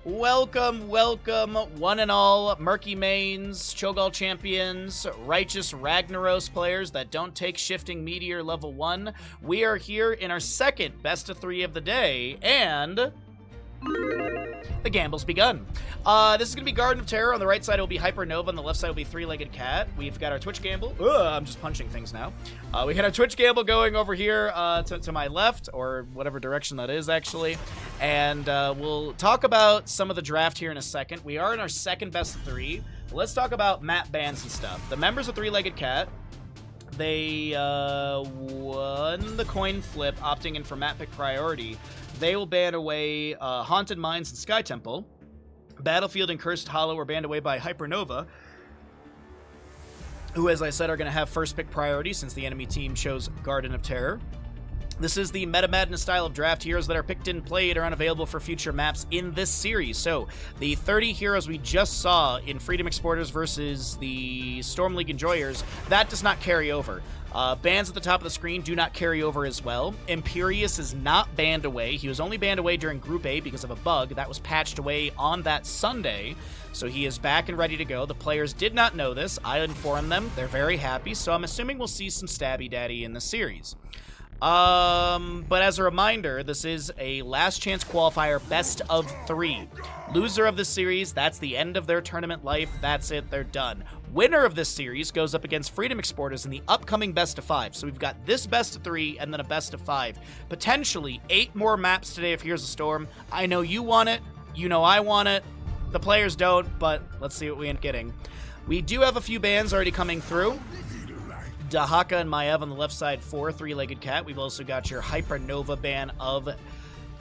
Welcome, one and all, Murky mains, Cho'Gall champions, righteous Ragnaros players that don't take shifting meteor level 1. We are here in our second best of 3 of the day, and the gamble's begun. This is going to be Garden of Terror. On the right side, it will be Hypernova. On the left side, will be Three-Legged Cat. We've got our Twitch gamble. I'm just punching things now. We got our Twitch gamble going over here to my left, or whatever direction that is, actually. And we'll talk about some of the draft here in a second. We are in our second best of 3. Let's talk about map bans and stuff. The members of Three-Legged Cat, they won the coin flip, opting in for map pick priority. They will ban away Haunted Mines and Sky Temple. Battlefield and Cursed Hollow are banned away by Hypernova, who, as I said, are going to have first pick priority since the enemy team chose Garden of Terror. This is the Meta Madness style of draft. Heroes that are picked and played are unavailable for future maps in this series. So, the 30 heroes we just saw in Freedom Exporters versus the Storm League Enjoyers, that does not carry over. Bans at the top of the screen do not carry over as well. Imperius is not banned away. He was only banned away during Group A because of a bug. That was patched away on that Sunday. So he is back and ready to go. The players did not know this. I informed them. They're very happy. So I'm assuming we'll see some Stabby Daddy in the series. But as a reminder, this is a last chance qualifier best of 3. Loser of this series, that's the end of their tournament life. That's it, they're done. Winner of this series goes up against Freedom Exporters in the upcoming best of 5. So we've got this best of 3 and then a best of 5. Potentially 8 more maps today if Here's a Storm. I know you want it. You know I want it. The players don't, but let's see what we end up getting. We do have a few bans already coming through. Dahaka and Maev on the left side for Three-Legged Cat. We've also got your Hypernova ban of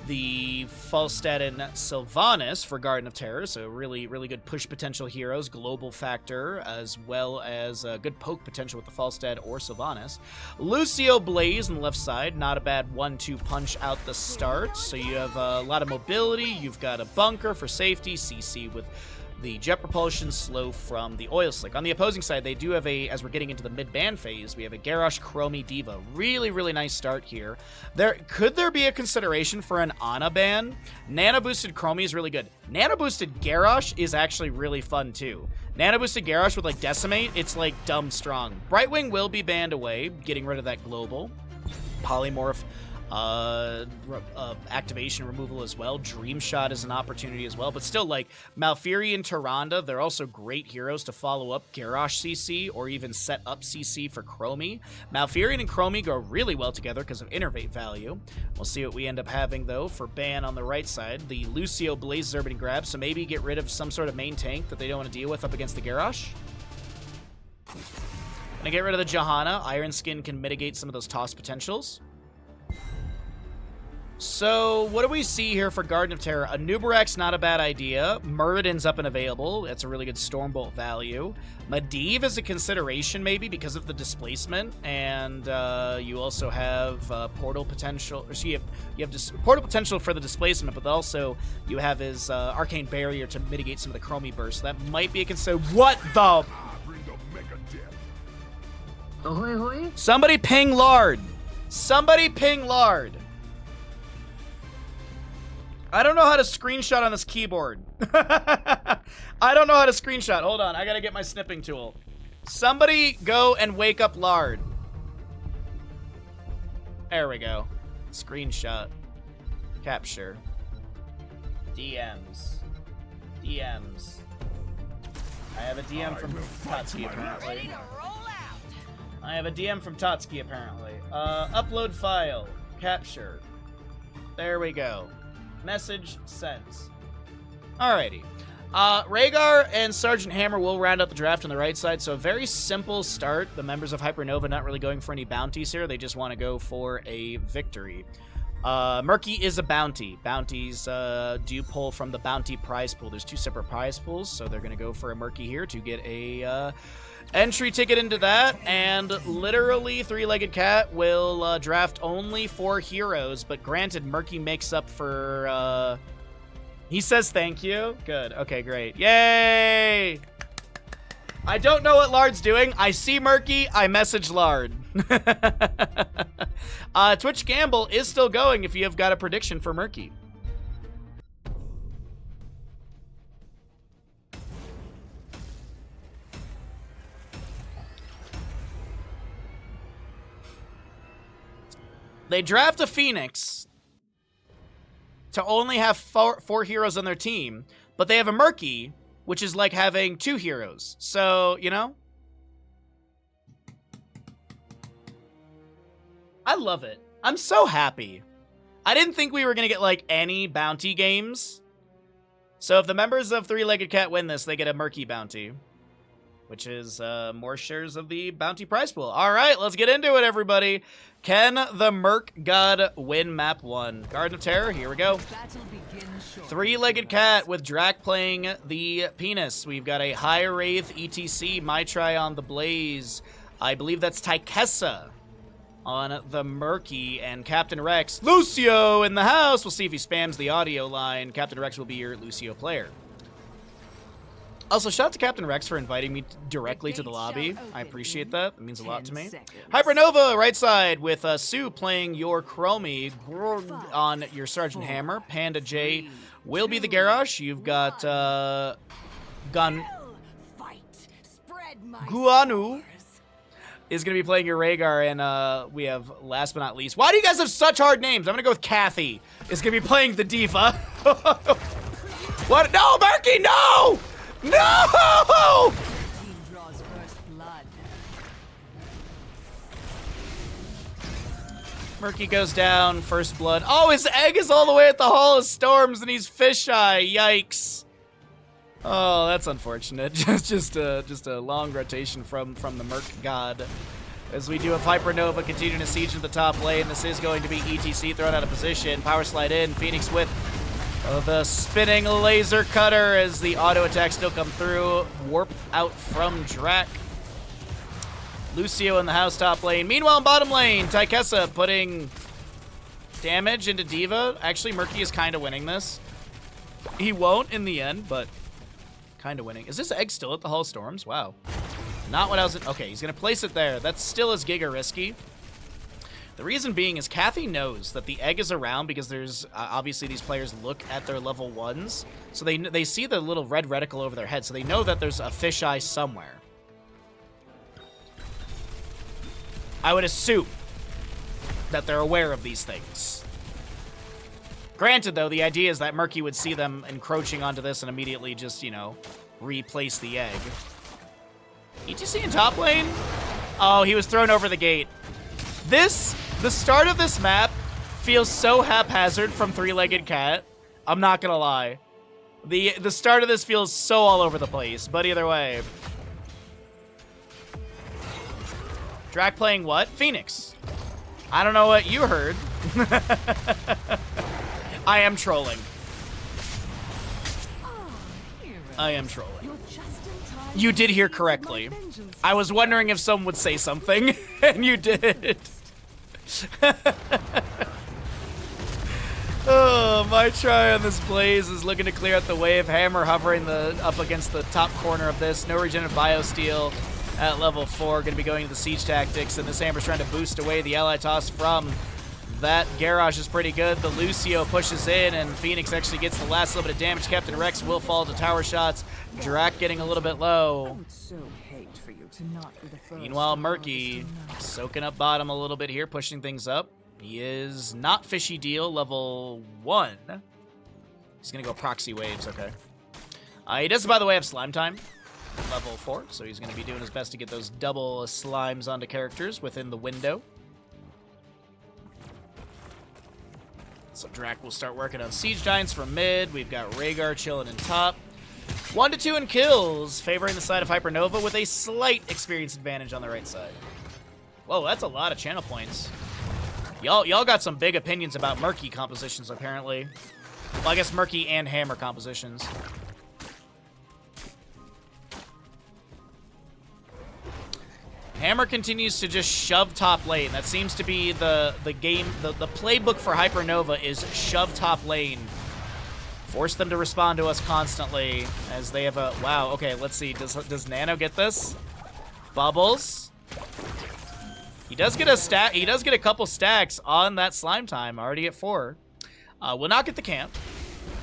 the Falstad and Sylvanas for Garden of Terror. So really, really good push potential heroes, global factor, as well as good poke potential with the Falstad or Sylvanas. Lucio Blaze on the left side, not a bad 1-2 punch out the start. So you have a lot of mobility. You've got a bunker for safety, CC with the jet propulsion, slow from the oil slick. On the opposing side, they do have as we're getting into the mid-ban phase, we have a Garrosh Chromie Diva. Really, really nice start here. Could there be a consideration for an Ana ban? Nano-boosted Chromie is really good. Nano-boosted Garrosh is actually really fun, too. Nano-boosted Garrosh with, like, Decimate, it's, like, dumb strong. Brightwing will be banned away, getting rid of that global. Polymorph, activation removal as well. Dream Shot is an opportunity as well, but still, like, Malfuri and Tyrande, they're also great heroes to follow up Garrosh CC or even set up CC for Chromie. Malfurion and Chromie go really well together because of Innervate value. We'll see what we end up having, though, for ban on the right side. The Lucio Blaze Urban grab, so maybe get rid of some sort of main tank that they don't want to deal with up against the Garrosh. Gonna get rid of the Johanna. Iron Skin can mitigate some of those toss potentials. So, what do we see here for Garden of Terror? A Nubarak's not a bad idea. Muradin's up and available. That's a really good Stormbolt value. Medivh is a consideration, maybe, because of the displacement. And you also have portal potential. Or so you have portal potential for the displacement, but also you have his Arcane Barrier to mitigate some of the Chromie bursts. That might be a consideration. What the? Ahoy, ahoy. Somebody ping Lard. Somebody ping Lard. I don't know how to screenshot on this keyboard. I don't know how to screenshot. Hold on, I gotta get my snipping tool. Somebody go and wake up Lard. There we go. Screenshot. Capture. DMs. DMs. I have a DM from Totsky, apparently. I have a DM from Totsky, apparently. Upload file. Capture. There we go. Message sent. Alrighty. Rhaegar and Sergeant Hammer will round out the draft on the right side, so a very simple start. The members of Hypernova not really going for any bounties here. They just want to go for a victory. Murky is a bounty. Bounties do pull from the bounty prize pool. There's 2 separate prize pools, so they're going to go for a Murky here to get a entry ticket into that, and literally Three-Legged Cat will draft only 4 heroes, but granted, Murky makes up for, he says thank you. Good. Okay, great. Yay! I don't know what Lard's doing. I see Murky, I message Lard. Twitch Gamble is still going if you have got a prediction for Murky. They draft a Phoenix to only have four heroes on their team, but they have a Murky, which is like having 2 heroes. So, you know? I love it. I'm so happy. I didn't think we were going to get, like, any bounty games. So if the members of Three-Legged Cat win this, they get a Murky bounty, which is more shares of the bounty prize pool. All right, let's get into it, everybody. Can the Merc God win map 1? Garden of Terror, here we go. Three-Legged Cat with Drac playing the Penis. We've got a High Wraith ETC, Maitri on the Blaze. I believe that's Taikessa on the Murky, and Captain Rex. Lucio in the house. We'll see if he spams the audio line. Captain Rex will be your Lucio player. Also, shout out to Captain Rex for inviting me directly to the lobby. I appreciate that. It means a lot to me. Hypernova, right side, with Sue playing your Chromie on your Sergeant Hammer. Panda J will be the Garrosh. You've got Guanu is going to be playing your Rhaegar, and we have, last but not least, why do you guys have such hard names? I'm going to go with Kathy. Is going to be playing the Diva. What? No, Murky, no! No! Murky goes down, first blood. Oh, his egg is all the way at the Hall of Storms, and he's fisheye. Yikes. Oh, that's unfortunate. just a long rotation from the Merc God. As we do have Hypernova continuing to siege in the top lane. This is going to be ETC thrown out of position. Power slide in. Phoenix with the spinning laser cutter as the auto attack still come through. Warp out from Drac. Lucio in the house top lane. Meanwhile, in bottom lane, Taikessa putting damage into Diva. Actually, Murky is kind of winning this. He won't in the end, but kind of winning. Is this egg still at the Hall of Storms? Wow. Not what I was... Okay, he's going to place it there. That still is giga risky. The reason being is Kathy knows that the egg is around because there's... obviously, these players look at their level 1s. So they see the little red reticle over their head. So they know that there's a fisheye somewhere. I would assume that they're aware of these things. Granted, though, the idea is that Murky would see them encroaching onto this and immediately just, you know, replace the egg. ETC in top lane? Oh, he was thrown over the gate. The start of this map feels so haphazard from Three-Legged Cat. I'm not gonna lie. The start of this feels so all over the place, but either way. Drac playing what? Phoenix. I don't know what you heard. I am trolling. I am trolling. You did hear correctly. I was wondering if someone would say something, and you did. Oh, my try on this Blaze is looking to clear out the wave. Hammer hovering up against the top corner of this. No regenerative biosteel at level 4. Going to be going to the siege tactics, and this Hammer's trying to boost away the ally toss from that. Garrosh is pretty good. The Lucio pushes in, and Phoenix actually gets the last little bit of damage. Captain Rex will fall to tower shots. Drac getting a little bit low. Meanwhile, Murky soaking up bottom a little bit here, pushing things up. He is not Fishy Deal, level 1. He's going to go proxy waves, okay. He does, by the way, have Slime Time, level 4, so he's going to be doing his best to get those double slimes onto characters within the window. So Drac will start working on Siege Giants from mid. We've got Rhaegar chilling in top. 1-2 in kills, favoring the side of Hypernova with a slight experience advantage on the right side. Whoa, that's a lot of channel points. Y'all got some big opinions about Murky compositions, apparently. Well, I guess Murky and Hammer compositions. Hammer continues to just shove top lane. That seems to be the playbook for Hypernova is shove top lane. Force them to respond to us constantly as they have a... Wow, okay, let's see. Does Nano get this? Bubbles. He does get a stack. He does get a couple stacks on that slime time, already at 4. Will not get the camp.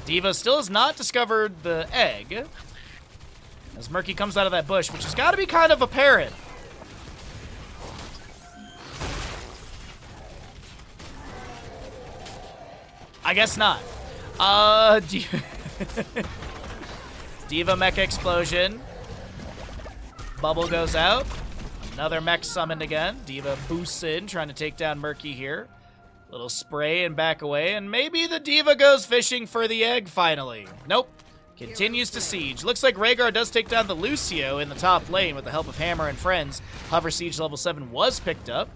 Diva still has not discovered the egg. As Murky comes out of that bush, which has got to be kind of apparent. I guess not. Diva Mecha Explosion. Bubble goes out. Another mech summoned again. Diva boosts in, trying to take down Murky here. Little spray and back away, and maybe the Diva goes fishing for the egg finally. Nope. Continues to siege. Looks like Rhaegar does take down the Lucio in the top lane with the help of Hammer and friends. Hover Siege level 7 was picked up.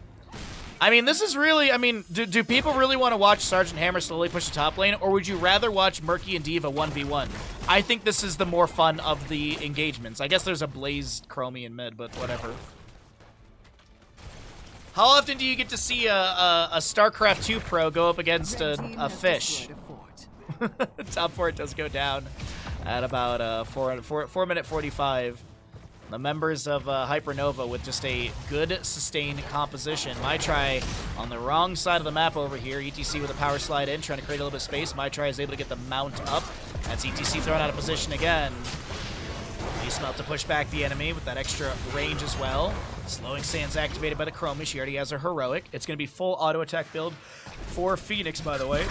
I mean, this is really, do people really want to watch Sergeant Hammer slowly push the top lane, or would you rather watch Murky and Diva 1v1? I think this is the more fun of the engagements. I guess there's a Blaze Chromie in mid, but whatever. How often do you get to see a StarCraft 2 pro go up against a fish? Top fort does go down at about 4 minute 45. The members of Hypernova with just a good sustained composition. My try on the wrong side of the map over here. ETC with a power slide in, trying to create a little bit of space. My try is able to get the mount up. That's ETC thrown out of position again. He's about to push back the enemy with that extra range as well. Slowing Sands activated by the Chromie. She already has her heroic. It's going to be full auto attack build for Phoenix, by the way.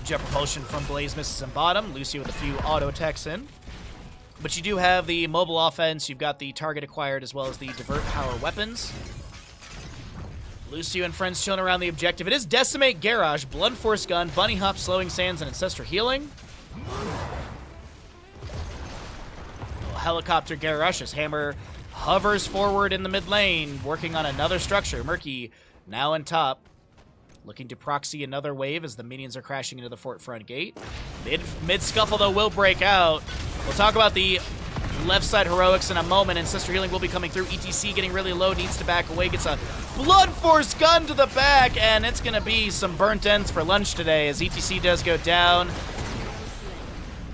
Jet propulsion from Blaze misses in bottom. Lucy with a few auto attacks in. But you do have the mobile offense, you've got the target acquired, as well as the divert power weapons. Lucio and friends chilling around the objective. It is Decimate Garage, Blood Force Gun, Bunny Hop, Slowing Sands, and Ancestral Healing. Helicopter Garage as Hammer hovers forward in the mid lane, working on another structure. Murky now in top. Looking to proxy another wave as the minions are crashing into the fort front gate. Mid scuffle, though, will break out. We'll talk about the left side heroics in a moment, and Sister Healing will be coming through. ETC getting really low, needs to back away, gets a Blood Force Gun to the back, and it's going to be some burnt ends for lunch today as ETC does go down.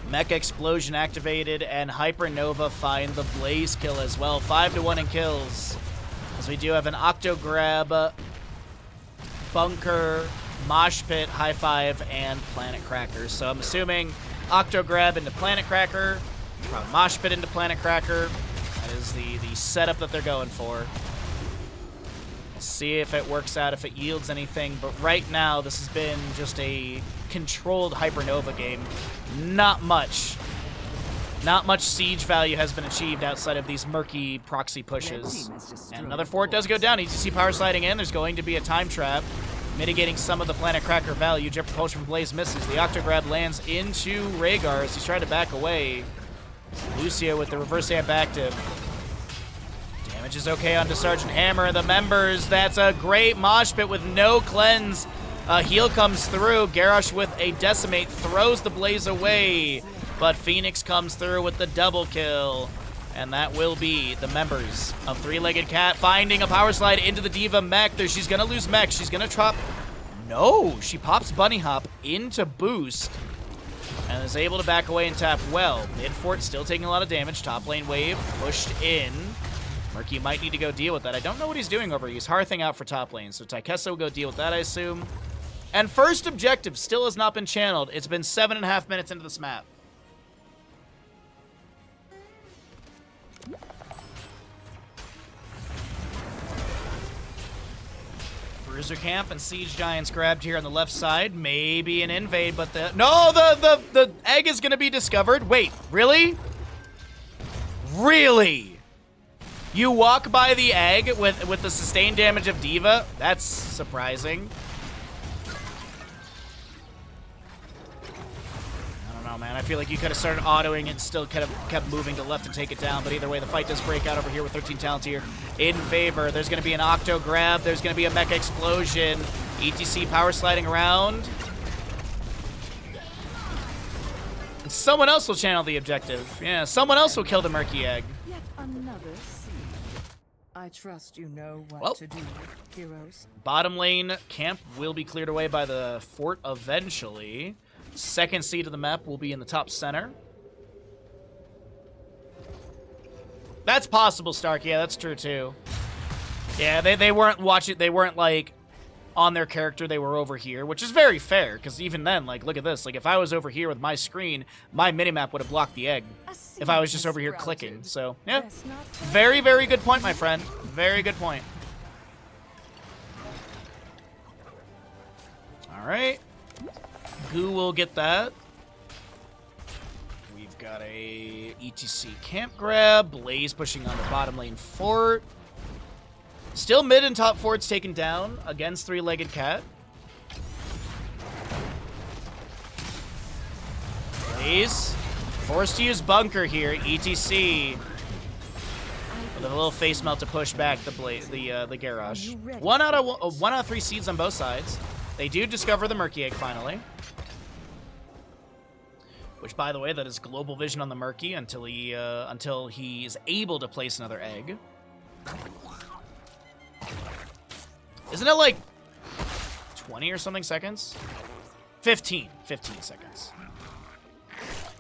Mecha Explosion activated, and Hypernova find the Blaze kill as well. 5-1 in kills, as we do have an Octo Grab, Bunker, Mosh Pit, High Five, and Planet Cracker. So I'm assuming Octo Grab into Planet Cracker, probably Mosh Pit into Planet Cracker. That is the setup that they're going for. We'll see if it works out, if it yields anything. But right now, this has been just a controlled Hypernova game. Not much siege value has been achieved outside of these Murky proxy pushes. And another fort does go down. ETC power sliding in. There's going to be a time trap, mitigating some of the Planet Cracker value. Jet propulsion from Blaze misses. The Octo Grab lands into Rhaegar as he's trying to back away. Lucio with the reverse amp active. Damage is okay onto Sergeant Hammer. The members, that's a great mosh pit with no cleanse. Heal comes through. Garrosh with a decimate throws the Blaze away. But Phoenix comes through with the double kill. And that will be the members of Three-Legged Cat finding a power slide into the Diva mech. She's going to lose mech. She's going to drop. No, she pops Bunny Hop into boost and is able to back away and tap well. Mid fort still taking a lot of damage. Top lane wave pushed in. Murky might need to go deal with that. I don't know what he's doing over here. He's Hearthing out for top lane. So Taikessa will go deal with that, I assume. And first objective still has not been channeled. It's been 7.5 minutes into this map. Bruiser Camp and Siege Giants grabbed here on the left side. Maybe an invade, but the egg is going to be discovered. Wait, really? Really? You walk by the egg with the sustained damage of Diva? That's surprising. Man, I feel like you could have started autoing and still kind of kept moving to left and take it down, but either way, the fight does break out over here with 13 talents here in favor. There's going to be an Octo Grab. There's going to be a Mecha Explosion. ETC power sliding around. And someone else will channel the objective. Yeah, someone else will kill the Murky Egg. Yet another seed. I trust you know what to do, heroes. Bottom lane camp will be cleared away by the fort eventually. Second seed of the map will be in the top center. That's possible, Stark. Yeah, that's true too. Yeah, they weren't watching. They weren't like on their character. They were over here, which is very fair. Because even then, like, look at this. Like, if I was over here with my screen, my minimap would have blocked the egg. If I was just over here clicking. So yeah, very, very good point, my friend. Very good point. Alright. Goo will get that. We've got a ETC camp grab. Blaze pushing on the bottom lane fort. Still mid and top forts taken down against three-legged cat. Blaze forced to use bunker here. ETC with a little face melt to push back the garage. One out of 3 seeds on both sides. They do discover the Murky egg finally. Which, by the way, that is global vision on the Murky until he's able to place another egg. Isn't it like 20 or something seconds? 15 seconds.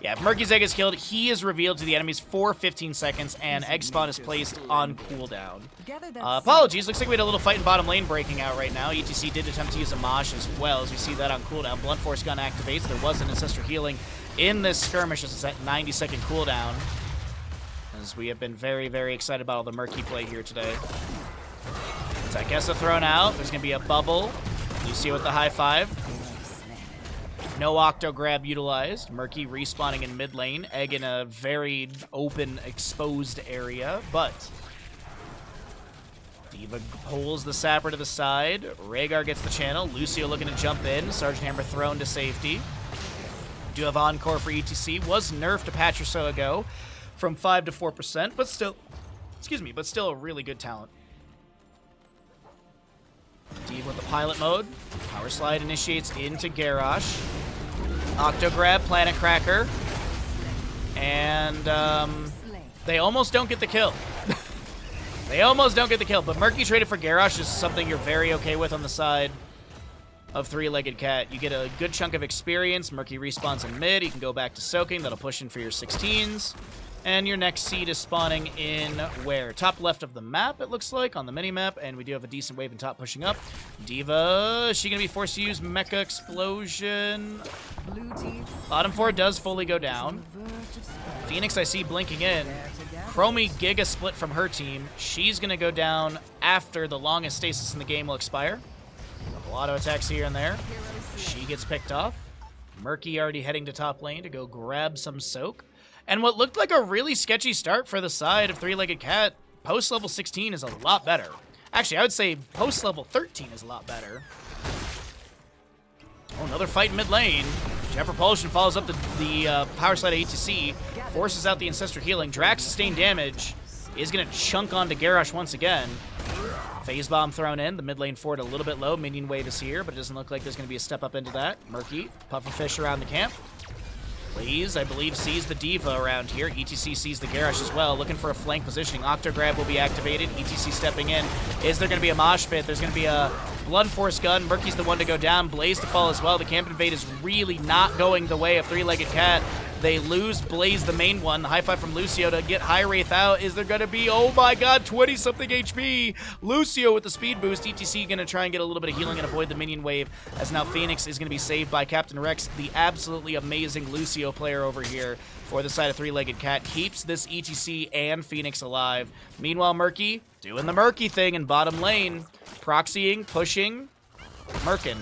Yeah, if Murky's egg is killed, he is revealed to the enemies for 15 seconds, and egg spawn is placed on cooldown. Apologies, looks like we had a little fight in bottom lane breaking out right now. ETC did attempt to use a Mosh as well, as we see that on cooldown. Blunt Force Gun activates. There was an Ancestor Healing in this skirmish as it's at 90-second cooldown. As we have been very, very excited about all the Murky play here today. Takessa thrown out. There's going to be a bubble. Lucio with the high five. No Octo Grab utilized. Murky respawning in mid lane. Egg in a very open, exposed area, but D.Va pulls the Sapper to the side. Rhaegar gets the channel. Lucio looking to jump in. Sergeant Hammer thrown to safety. Do have Encore for ETC. Was nerfed a patch or so ago from 5 to 4%, but still, but still a really good talent. D.Va with the pilot mode. Power slide initiates into Garrosh. Octo Grab, Planet Cracker. And they almost don't get the kill. They almost don't get the kill, but Murky traded for Garrosh is something you're very okay with on the side of three-legged cat. You get a good chunk of experience. Murky respawns in mid. You can go back to soaking. That'll push in for your 16s. And your next seed is spawning in where? Top left of the map, it looks like, on the mini-map. And we do have a decent wave in top pushing up. D.Va, is she going to be forced to use Mecha Explosion? Bottom 4 does fully go down. Phoenix, I see blinking in. Chromie Giga split from her team. She's going to go down after the longest stasis in the game will expire. A couple auto attacks here and there. She gets picked off. Murky already heading to top lane to go grab some soak. And what looked like a really sketchy start for the side of three-legged cat, post-level 16 is a lot better. Actually, I would say post-level 13 is a lot better. Oh, another fight in mid lane. Jet Propulsion follows up the power slide of ETC, forces out the Ancestor Healing. Drax sustained damage, is going to chunk onto Garrosh once again. Phase Bomb thrown in, the mid lane fort a little bit low. Minion wave is here, but it doesn't look like there's going to be a step up into that. Murky, Pufferfish around the camp. Blaze, I believe, sees the D.Va around here. ETC sees the Garrosh as well, looking for a flank positioning. Octo Grab will be activated. ETC stepping in. Is there going to be a mosh pit? There's going to be a Blunt Force Gun. Murky's the one to go down. Blaze to fall as well. The camp invade is really not going the way of three-legged cat. They lose Blaze, the main one. The high five from Lucio to get High Wraith out. Is there going to be, oh my god, 20-something HP? Lucio with the speed boost. ETC going to try and get a little bit of healing and avoid the minion wave, as now Phoenix is going to be saved by Captain Rex, the absolutely amazing Lucio player over here for the side of three-legged cat. Keeps this ETC and Phoenix alive. Meanwhile, Murky doing the Murky thing in bottom lane. Proxying, pushing, Murkin.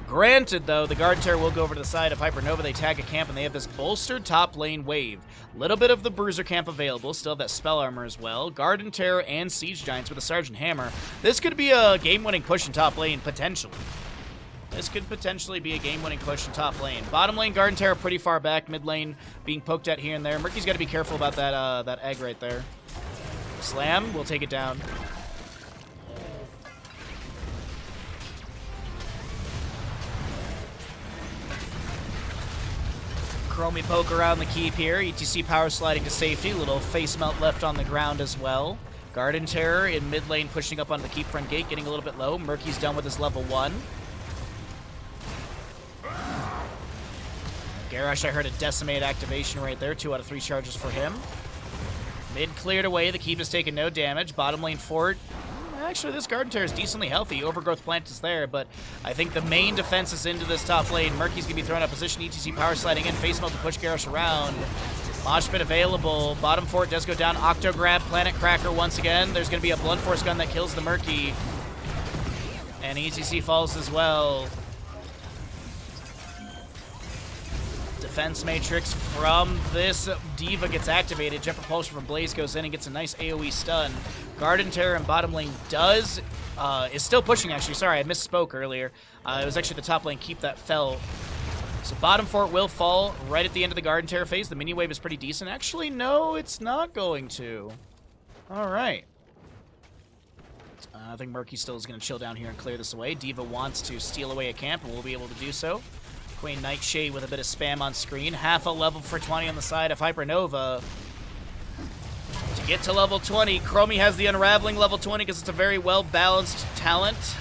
Granted, though, the Guard Terror will go over to the side of Hypernova. They tag a camp, and they have this bolstered top lane wave. Little bit of the Bruiser camp available. Still have that Spell Armor as well. Guard and Terror and Siege Giants with a Sergeant Hammer. This could be a game-winning push in top lane, potentially. This could potentially be a game-winning push in top lane. Bottom lane, Guard and Terror pretty far back. Mid lane being poked at here and there. Murky's got to be careful about that egg right there. Slam will take it down. Chromie poke around the keep here. ETC power sliding to safety. Little face melt left on the ground as well. Garden Terror in mid lane pushing up onto the keep front gate, getting a little bit low. Murky's done with his level 1. Garrosh, I heard a Decimate activation right there. 2 out of 3 charges for him. Mid cleared away. The keep has taken no damage. Bottom lane fort. Actually, this Garden Terror is decently healthy. Overgrowth Plant is there, but I think the main defense is into this top lane. Murky's going to be thrown out of position. ETC power sliding in. Face melt to push Garrosh around. Mosh pit available. Bottom fort does go down. Octo Grab, Planet Cracker once again. There's going to be a Blunt Force Gun that kills the Murky. And ETC falls as well. Defense Matrix from this D.Va gets activated. Jet Propulsion from Blaze goes in and gets a nice AoE stun. Garden Terror in bottom lane is still pushing, actually. Sorry, I misspoke earlier. It was actually the top lane Keep that fell. So bottom fort will fall right at the end of the Garden Terror phase. The mini wave is pretty decent. Actually, no, it's not going to. All right. I think Murky still is going to chill down here and clear this away. D.Va wants to steal away a camp, and we'll be able to do so. Queen Nightshade with a bit of spam on screen. Half a level for 20 on the side of Hypernova. To get to level 20, Chromie has the Unraveling level 20 because it's a very well-balanced talent.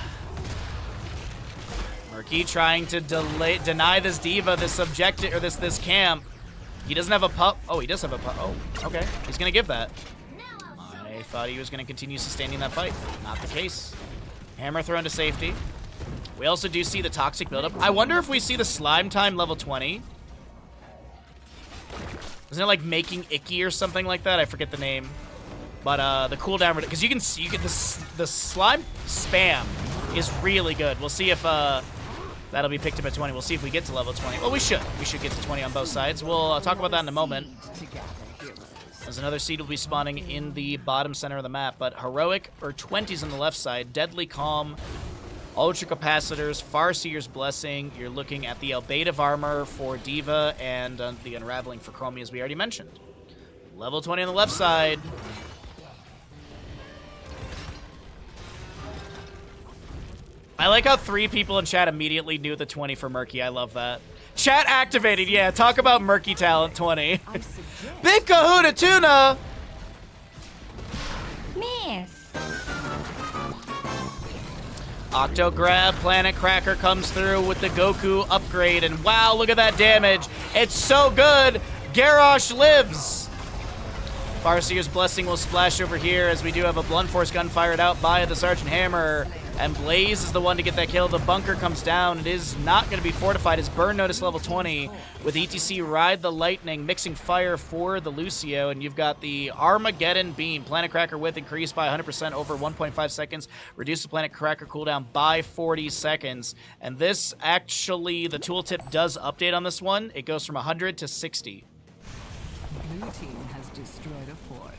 Murky trying to deny this D.Va this objective, or this camp. He doesn't have a pup. Oh, he does have a pup. Oh, okay. He's going to give that. I thought he was going to continue sustaining that fight. Not the case. Hammer thrown to safety. We also do see the toxic buildup. I wonder if we see the slime time level 20. Isn't it like making icky or something like that? I forget the name. But the cooldown, because you get the slime spam is really good. We'll see if that'll be picked up at 20. We'll see if we get to level 20. Well, we should. We should get to 20 on both sides. We'll talk about that in a moment. As another seed will be spawning in the bottom center of the map. But Heroic, or 20s on the left side. Deadly Calm. Ultra Capacitors, Farseer's Blessing. You're looking at the Albedav Armor for D.Va and the Unraveling for Chromie, as we already mentioned. Level 20 on the left side. I like how 3 people in chat immediately knew the 20 for Murky. I love that. Chat activated. Yeah, talk about Murky talent 20. Big Kahuna Tuna! Miss. Octo Grab, Planet Cracker comes through with the Goku upgrade, and wow, look at that damage. It's so good. Garrosh lives. Farseer's Blessing will splash over here as we do have a Blunt Force gun fired out by the Sergeant Hammer, and Blaze is the one to get that kill. The bunker comes down. It is not going to be fortified. It's Burn Notice level 20 with ETC Ride the Lightning, mixing fire for the Lucio, and you've got the Armageddon Beam. Planet Cracker width increased by 100% over 1.5 seconds. Reduce the Planet Cracker cooldown by 40 seconds. And this actually, the tooltip does update on this one. It goes from 100 to 60. Blue team has destroyed a fort.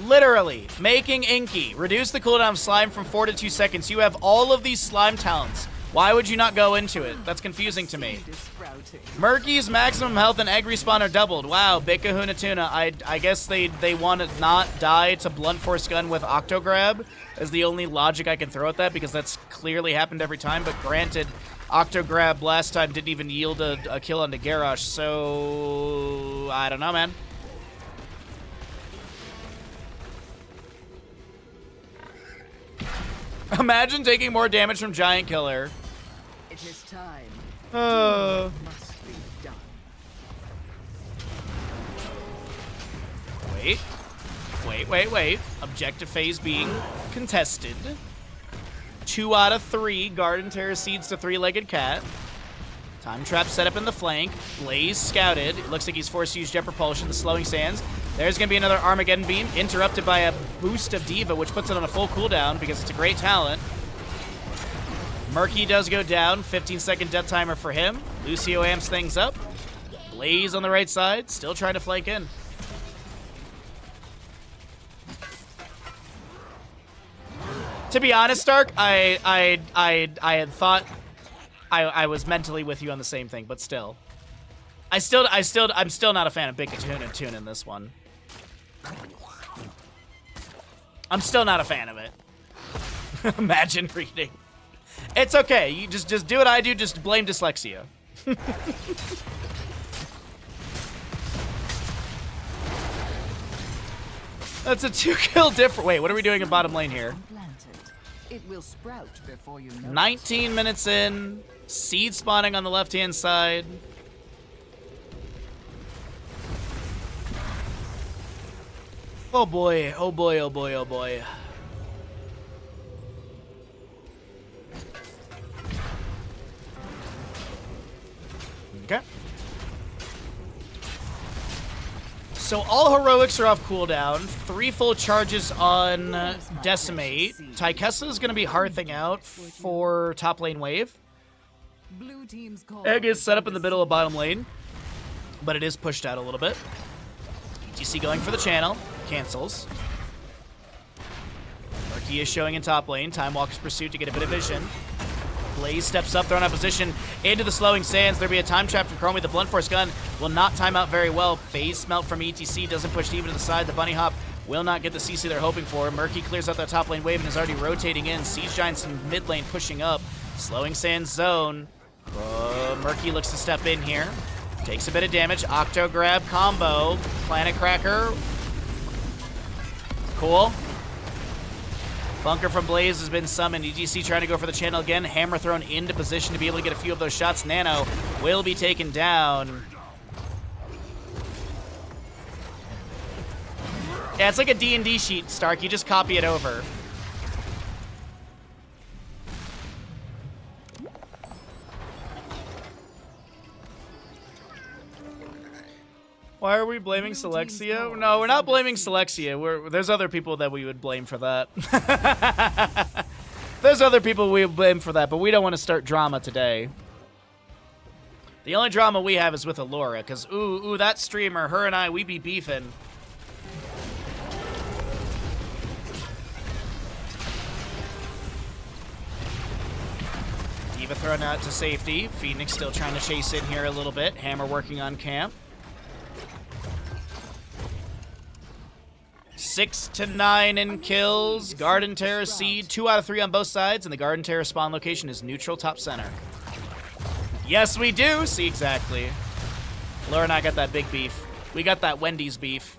Literally, making Inky. Reduce the cooldown of slime from 4 to 2 seconds. You have all of these slime talents. Why would you not go into it? That's confusing to me. Murky's maximum health and egg respawn are doubled. Wow, Big Kahuna Tuna. I guess they want to not die to Blunt Force Gun with Octo Grab is the only logic I can throw at that, because that's clearly happened every time. But granted, Octo Grab last time didn't even yield a kill onto Garrosh, so I don't know, man. Imagine taking more damage from Giant Killer. It is time. Must be done. Wait. Objective phase being contested. 2 out of 3. Garden Terror Seeds to 3-legged cat. Time trap set up in the flank. Blaze scouted. It looks like he's forced to use Jet Propulsion. The slowing sands. There's going to be another Armageddon Beam, interrupted by a boost of D.Va, which puts it on a full cooldown because it's a great talent. Murky does go down. 15-second death timer for him. Lucio amps things up. Blaze on the right side, still trying to flank in. To be honest, Stark, I had thought I was mentally with you on the same thing, but still. I'm still not a fan of Big Tuna in this one. I'm still not a fan of it. Imagine reading. It's okay. You just do what I do. Just blame dyslexia. That's a 2-kill difference. Wait, what are we doing in bottom lane here? It will sprout before you know. 19 minutes in. Seed spawning on the left-hand side. Oh boy, oh boy, oh boy, oh boy. So all heroics are off cooldown. 3 full charges on Decimate. Tychessa is going to be hearthing out for top lane wave. Blue team's call. Egg is set up in the middle of bottom lane, but it is pushed out a little bit. ETC going for the channel. Cancels. Murky is showing in top lane. Time Walker's pursuit to get a bit of vision. Blaze steps up, thrown out position into the slowing sands. There'll be a time trap from Chromie. The blunt force gun will not time out very well. Phase melt from ETC doesn't push deep to the side. The bunny hop will not get the CC they're hoping for. Murky clears out that top lane wave and is already rotating in. Siege Giants in mid lane pushing up. Slowing sands zone. Murky looks to step in here. Takes a bit of damage. Octo grab combo. Planet Cracker. Cool. Bunker from Blaze has been summoned. EGC trying to go for the channel again. Hammer thrown into position to be able to get a few of those shots. Nano will be taken down. Yeah, it's like a D&D sheet, Stark. You just copy it over. Why are we blaming Selexia? No, we're not blaming Selexia. There's other people that we would blame for that. There's other people we would blame for that, but we don't want to start drama today. The only drama we have is with Allura, because, ooh, that streamer, her and I, we be beefing. Diva thrown out to safety. Phoenix still trying to chase in here a little bit. Hammer working on camp. 6 to 9 in kills. Garden Terror Seed, 2 out of 3 on both sides, and the Garden Terror spawn location is neutral top center. Yes, we do. See, exactly. Laura and I got that big beef. We got that Wendy's beef.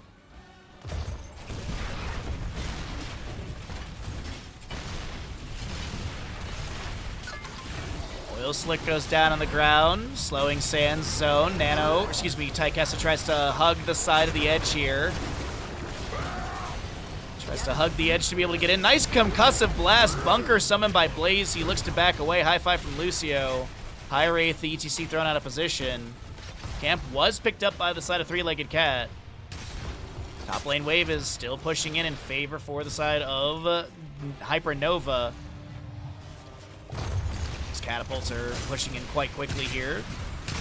Oil Slick goes down on the ground. Slowing Sands zone. Tychessa tries to hug the side of the edge here. Tries to hug the edge to be able to get in. Nice concussive blast. Bunker summoned by Blaze. He looks to back away. High five from Lucio. High Wraith, the ETC thrown out of position. Camp was picked up by the side of Three-Legged Cat. Top lane wave is still pushing in favor for the side of Hypernova. These catapults are pushing in quite quickly here.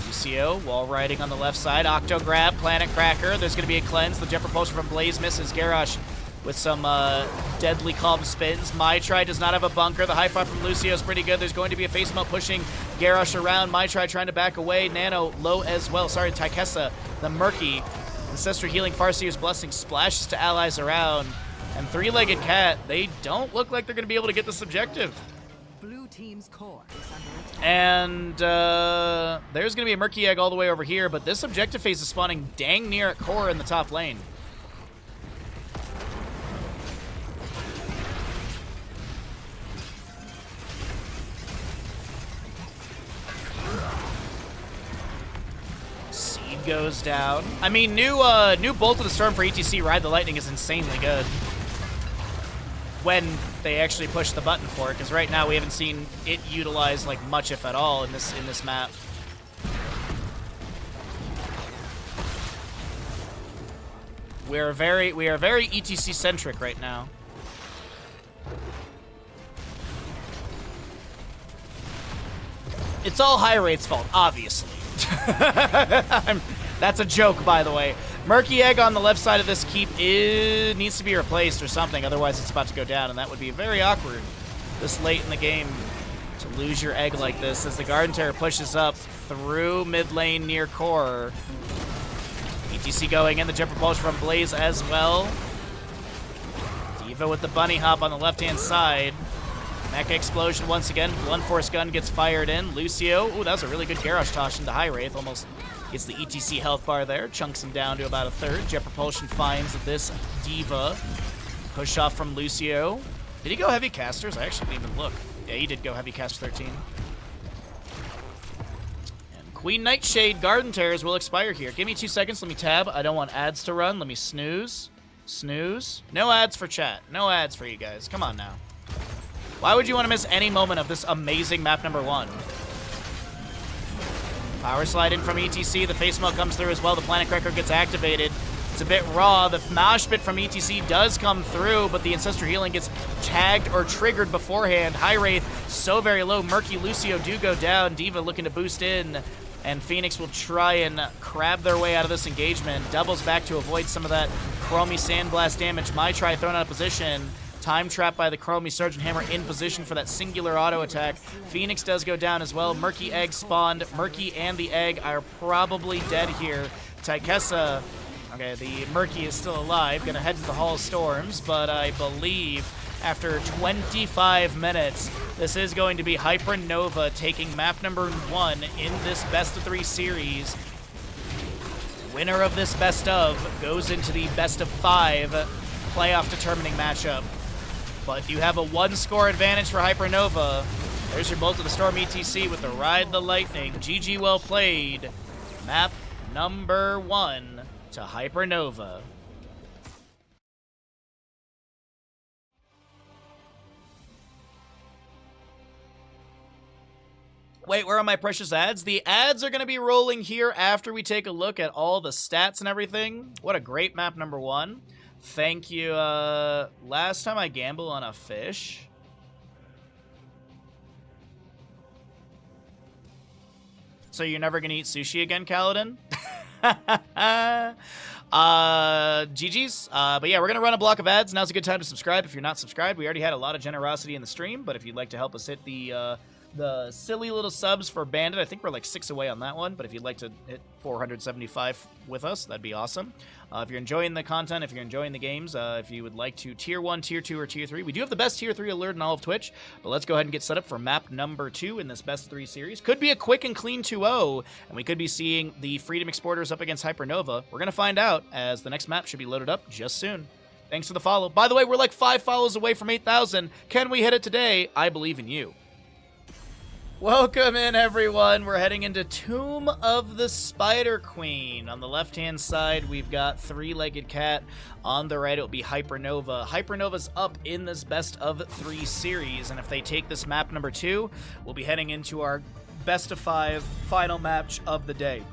Lucio, wall riding on the left side. Octo grab, Planet Cracker. There's going to be a cleanse. The jet propulsion from Blaze misses. Garrosh with some deadly calm spins. Maitri does not have a bunker. The high five from Lucio is pretty good. There's going to be a face melt pushing Garrosh around. Maitri trying to back away. Nano low as well. Sorry, Tychessa, the Murky. Ancestral Healing, Farseer's Blessing splashes to allies around. And Three-Legged Cat, they don't look like they're going to be able to get this objective. Blue team's core is under attack. And there's going to be a Murky Egg all the way over here, but this objective phase is spawning dang near at core in the top lane. Goes down. I mean, new Bolt of the Storm for ETC Ride the Lightning is insanely good. When they actually push the button for it, because right now we haven't seen it utilized like much, if at all, in this map. We are very ETC centric right now. It's all High Wraith's fault, obviously. That's a joke, by the way. Murky Egg on the left side of this keep needs to be replaced or something, otherwise it's about to go down, and that would be very awkward this late in the game to lose your egg like this as the Garden Terror pushes up through mid lane near core. ETC going in, the jet propulsion from Blaze as well. Diva with the bunny hop on the left-hand side. Mecha explosion once again. Blunt force gun gets fired in. Lucio. Ooh, that was a really good Garrosh toss into High Wraith. Almost gets the ETC health bar there. Chunks him down to about a third. Jet propulsion finds this Diva. Push off from Lucio. Did he go heavy casters? I actually didn't even look. Yeah, he did go heavy caster 13. And Queen Nightshade Garden Terrors will expire here. Give me 2 seconds. Let me tab. I don't want ads to run. Let me snooze. Snooze. No ads for chat. No ads for you guys. Come on now. Why would you want to miss any moment of this amazing map number 1? Power slide in from ETC. The face melt comes through as well. The Planet Cracker gets activated. It's a bit raw. The mosh pit from ETC does come through, but the Ancestor Healing gets tagged or triggered beforehand. High Wraith so very low. Murky, Lucio do go down. D.Va looking to boost in, and Phoenix will try and crab their way out of this engagement. Doubles back to avoid some of that Chromie Sandblast damage. Try thrown out of position. Time trap by the Chromie Sergeant Hammer in position for that singular auto attack. Phoenix does go down as well. Murky egg spawned. Murky and the egg are probably dead here. Taikessa, okay, the Murky is still alive. Gonna head to the Hall of Storms, but I believe after 25 minutes, this is going to be Hypernova taking map number 1 in this best of 3 series. Winner of this best of goes into the best of 5 playoff determining matchup. But you have a 1-score advantage for Hypernova. There's your Bolt of the Storm ETC with the Ride the Lightning. GG, well played. Map number 1 to Hypernova. Wait, where are my precious ads? The ads are going to be rolling here after we take a look at all the stats and everything. What a great map number 1. Thank you. Last time I gambled on a fish. So you're never gonna eat sushi again, Kaladin? GG's. But yeah, we're gonna run a block of ads. Now's a good time to subscribe if you're not subscribed. We already had a lot of generosity in the stream, but if you'd like to help us hit the silly little subs for Bandit, I think we're like 6 away on that one, but if you'd like to hit 475 with us, that'd be awesome. If you're enjoying the content, if you're enjoying the games, if you would like to Tier 1, Tier 2, or Tier 3, we do have the best Tier 3 alert in all of Twitch, but let's go ahead and get set up for map number 2 in this best 3 series. Could be a quick and clean 2-0, and we could be seeing the Freedom Exporters up against Hypernova. We're going to find out, as the next map should be loaded up just soon. Thanks for the follow. By the way, we're like 5 follows away from 8,000. Can we hit it today? I believe in you. Welcome in, everyone. We're heading into Tomb of the Spider Queen. On the left-hand side, we've got Three-Legged Cat. On the right, it'll be Hypernova. Hypernova's up in this best of 3 series, and if they take this map number 2, we'll be heading into our best of 5 final match of the day.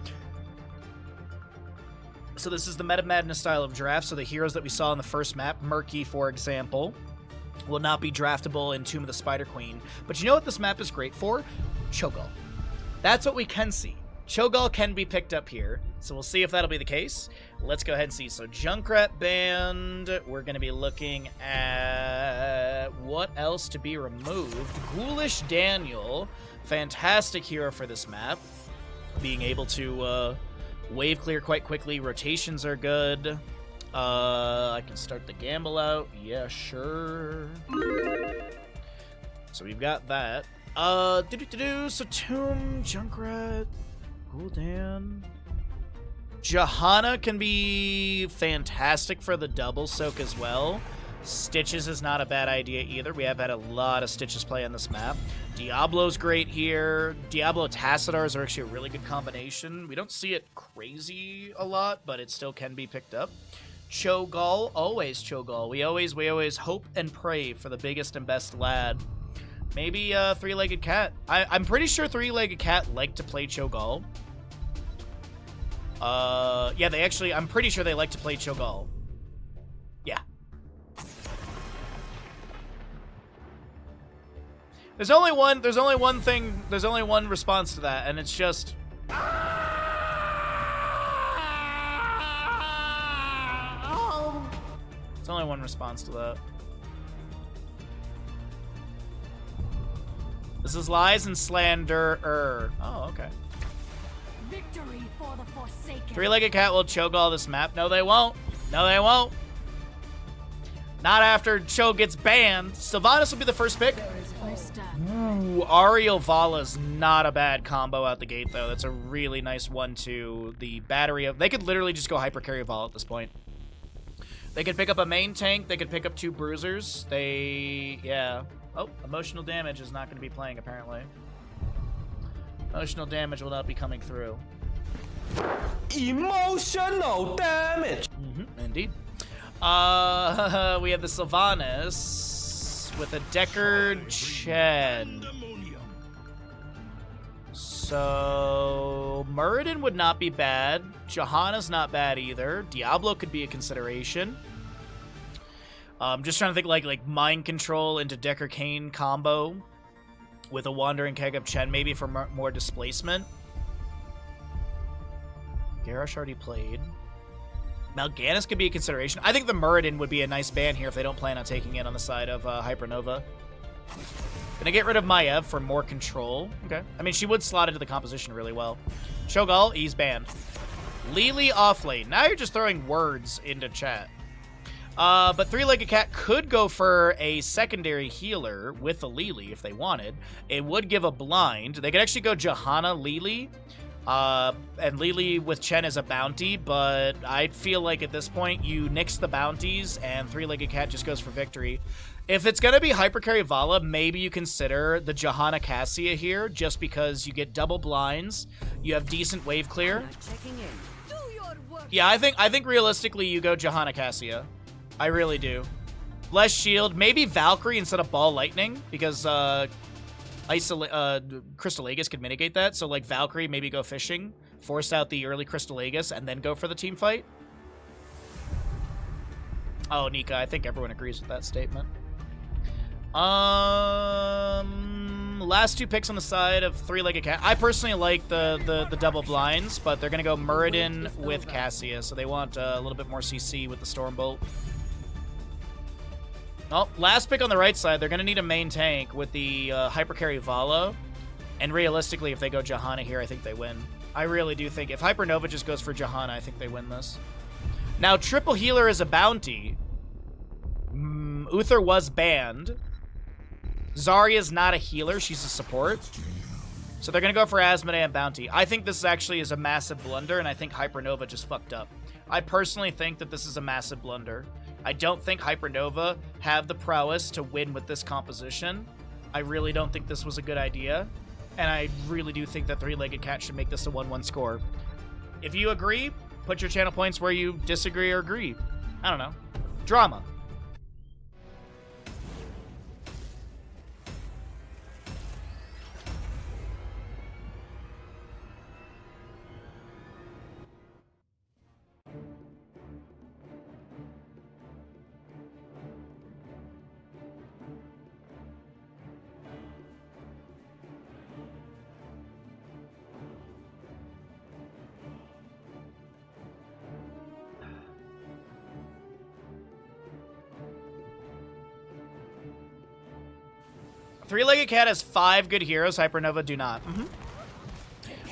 So this is the Meta Madness style of draft, so the heroes that we saw in the first map, Murky, for example, will not be draftable in Tomb of the Spider Queen. But you know what this map is great for? Cho'Gall. That's what we can see. Cho'Gall can be picked up here, so we'll see if that'll be the case. Let's go ahead and see. So Junkrat banned. We're going to be looking at what else to be removed. Ghoulish Daniel, fantastic hero for this map. Being able to wave clear quite quickly. Rotations are good. I can start the gamble out. Yeah, sure. So we've got that. So Tomb, Junkrat, Gul'dan. Johanna can be fantastic for the double soak as well. Stitches is not a bad idea either. We have had a lot of Stitches play on this map. Diablo's great here. Diablo Tassadars are actually a really good combination. We don't see it crazy a lot, but it still can be picked up. Cho'Gall, always Cho'Gall. We always hope and pray for the biggest and best lad. Maybe Three-Legged Cat. I'm pretty sure Three-Legged Cat like to play Cho'Gall. Yeah, they actually, I'm pretty sure they like to play Cho'Gall. Yeah. There's only one response to that, and it's just There's only one response to that. This is lies and slander. Oh, okay. Victory for the Forsaken. Three-Legged Cat will Cho'Gall this map. No, they won't. No, they won't. Not after Cho gets banned. Sylvanas will be the first pick. Ooh, Ariel Vala's not a bad combo out the gate, though. That's a really nice 1-2. The battery of... They could literally just go Hyper Carry Vala at this point. They could pick up a main tank. They could pick up 2 bruisers. Yeah. Oh, emotional damage is not going to be playing, apparently. Emotional damage will not be coming through. Emotional damage! Indeed. We have the Sylvanas with a Deckard Chen. So Muradin would not be bad. Johanna's not bad either. Diablo could be a consideration. Just trying to think like mind control into Decker Kane combo with a wandering keg of Chen maybe for more displacement. Garrosh already played. Mal'Ganis could be a consideration. I think the Muradin would be a nice ban here if they don't plan on taking it on the side of Hypernova. Gonna get rid of Maiev for more control. Okay. I mean, she would slot into the composition really well. Cho'Gall, he's banned. Lili off lane. Now you're just throwing words into chat. But Three-Legged Cat could go for a secondary healer with the Lili if they wanted. It would give a blind. They could actually go Johanna, Lili. And Lili with Chen as a bounty, but I feel like at this point you nix the bounties and Three-Legged Cat just goes for victory. If it's going to be Hypercarry Vala, maybe you consider the Johanna Cassia here, just because you get double blinds, you have decent wave clear. Yeah, I think realistically you go Johanna Cassia. I really do. Less shield, maybe Valkyrie instead of Ball Lightning, because Crystal Aegis could mitigate that. So like Valkyrie, maybe go fishing, force out the early Crystal Aegis, and then go for the team fight. Oh, Nika, I think everyone agrees with that statement. Last two picks on the side of Three-Legged Cat. I personally like the double blinds, but they're gonna go Muradin with Cassia, so they want a little bit more CC with the Stormbolt. Well, last pick on the right side, they're going to need a main tank with the Hypercarry Vala. And realistically, if they go Johanna here, I think they win. I really do think. If Hypernova just goes for Johanna, I think they win this. Now, triple healer is a bounty. Uther was banned. Zarya's not a healer. She's a support. So they're going to go for Asmodee and bounty. I think this actually is a massive blunder, and I think Hypernova just fucked up. I personally think that this is a massive blunder. I don't think Hypernova have the prowess to win with this composition. I really don't think this was a good idea. And I really do think that Three-Legged Cat should make this a 1-1 score. If you agree, put your channel points where you disagree or agree. I don't know. Drama. Three-Legged Cat has 5 good heroes. Hypernova do not.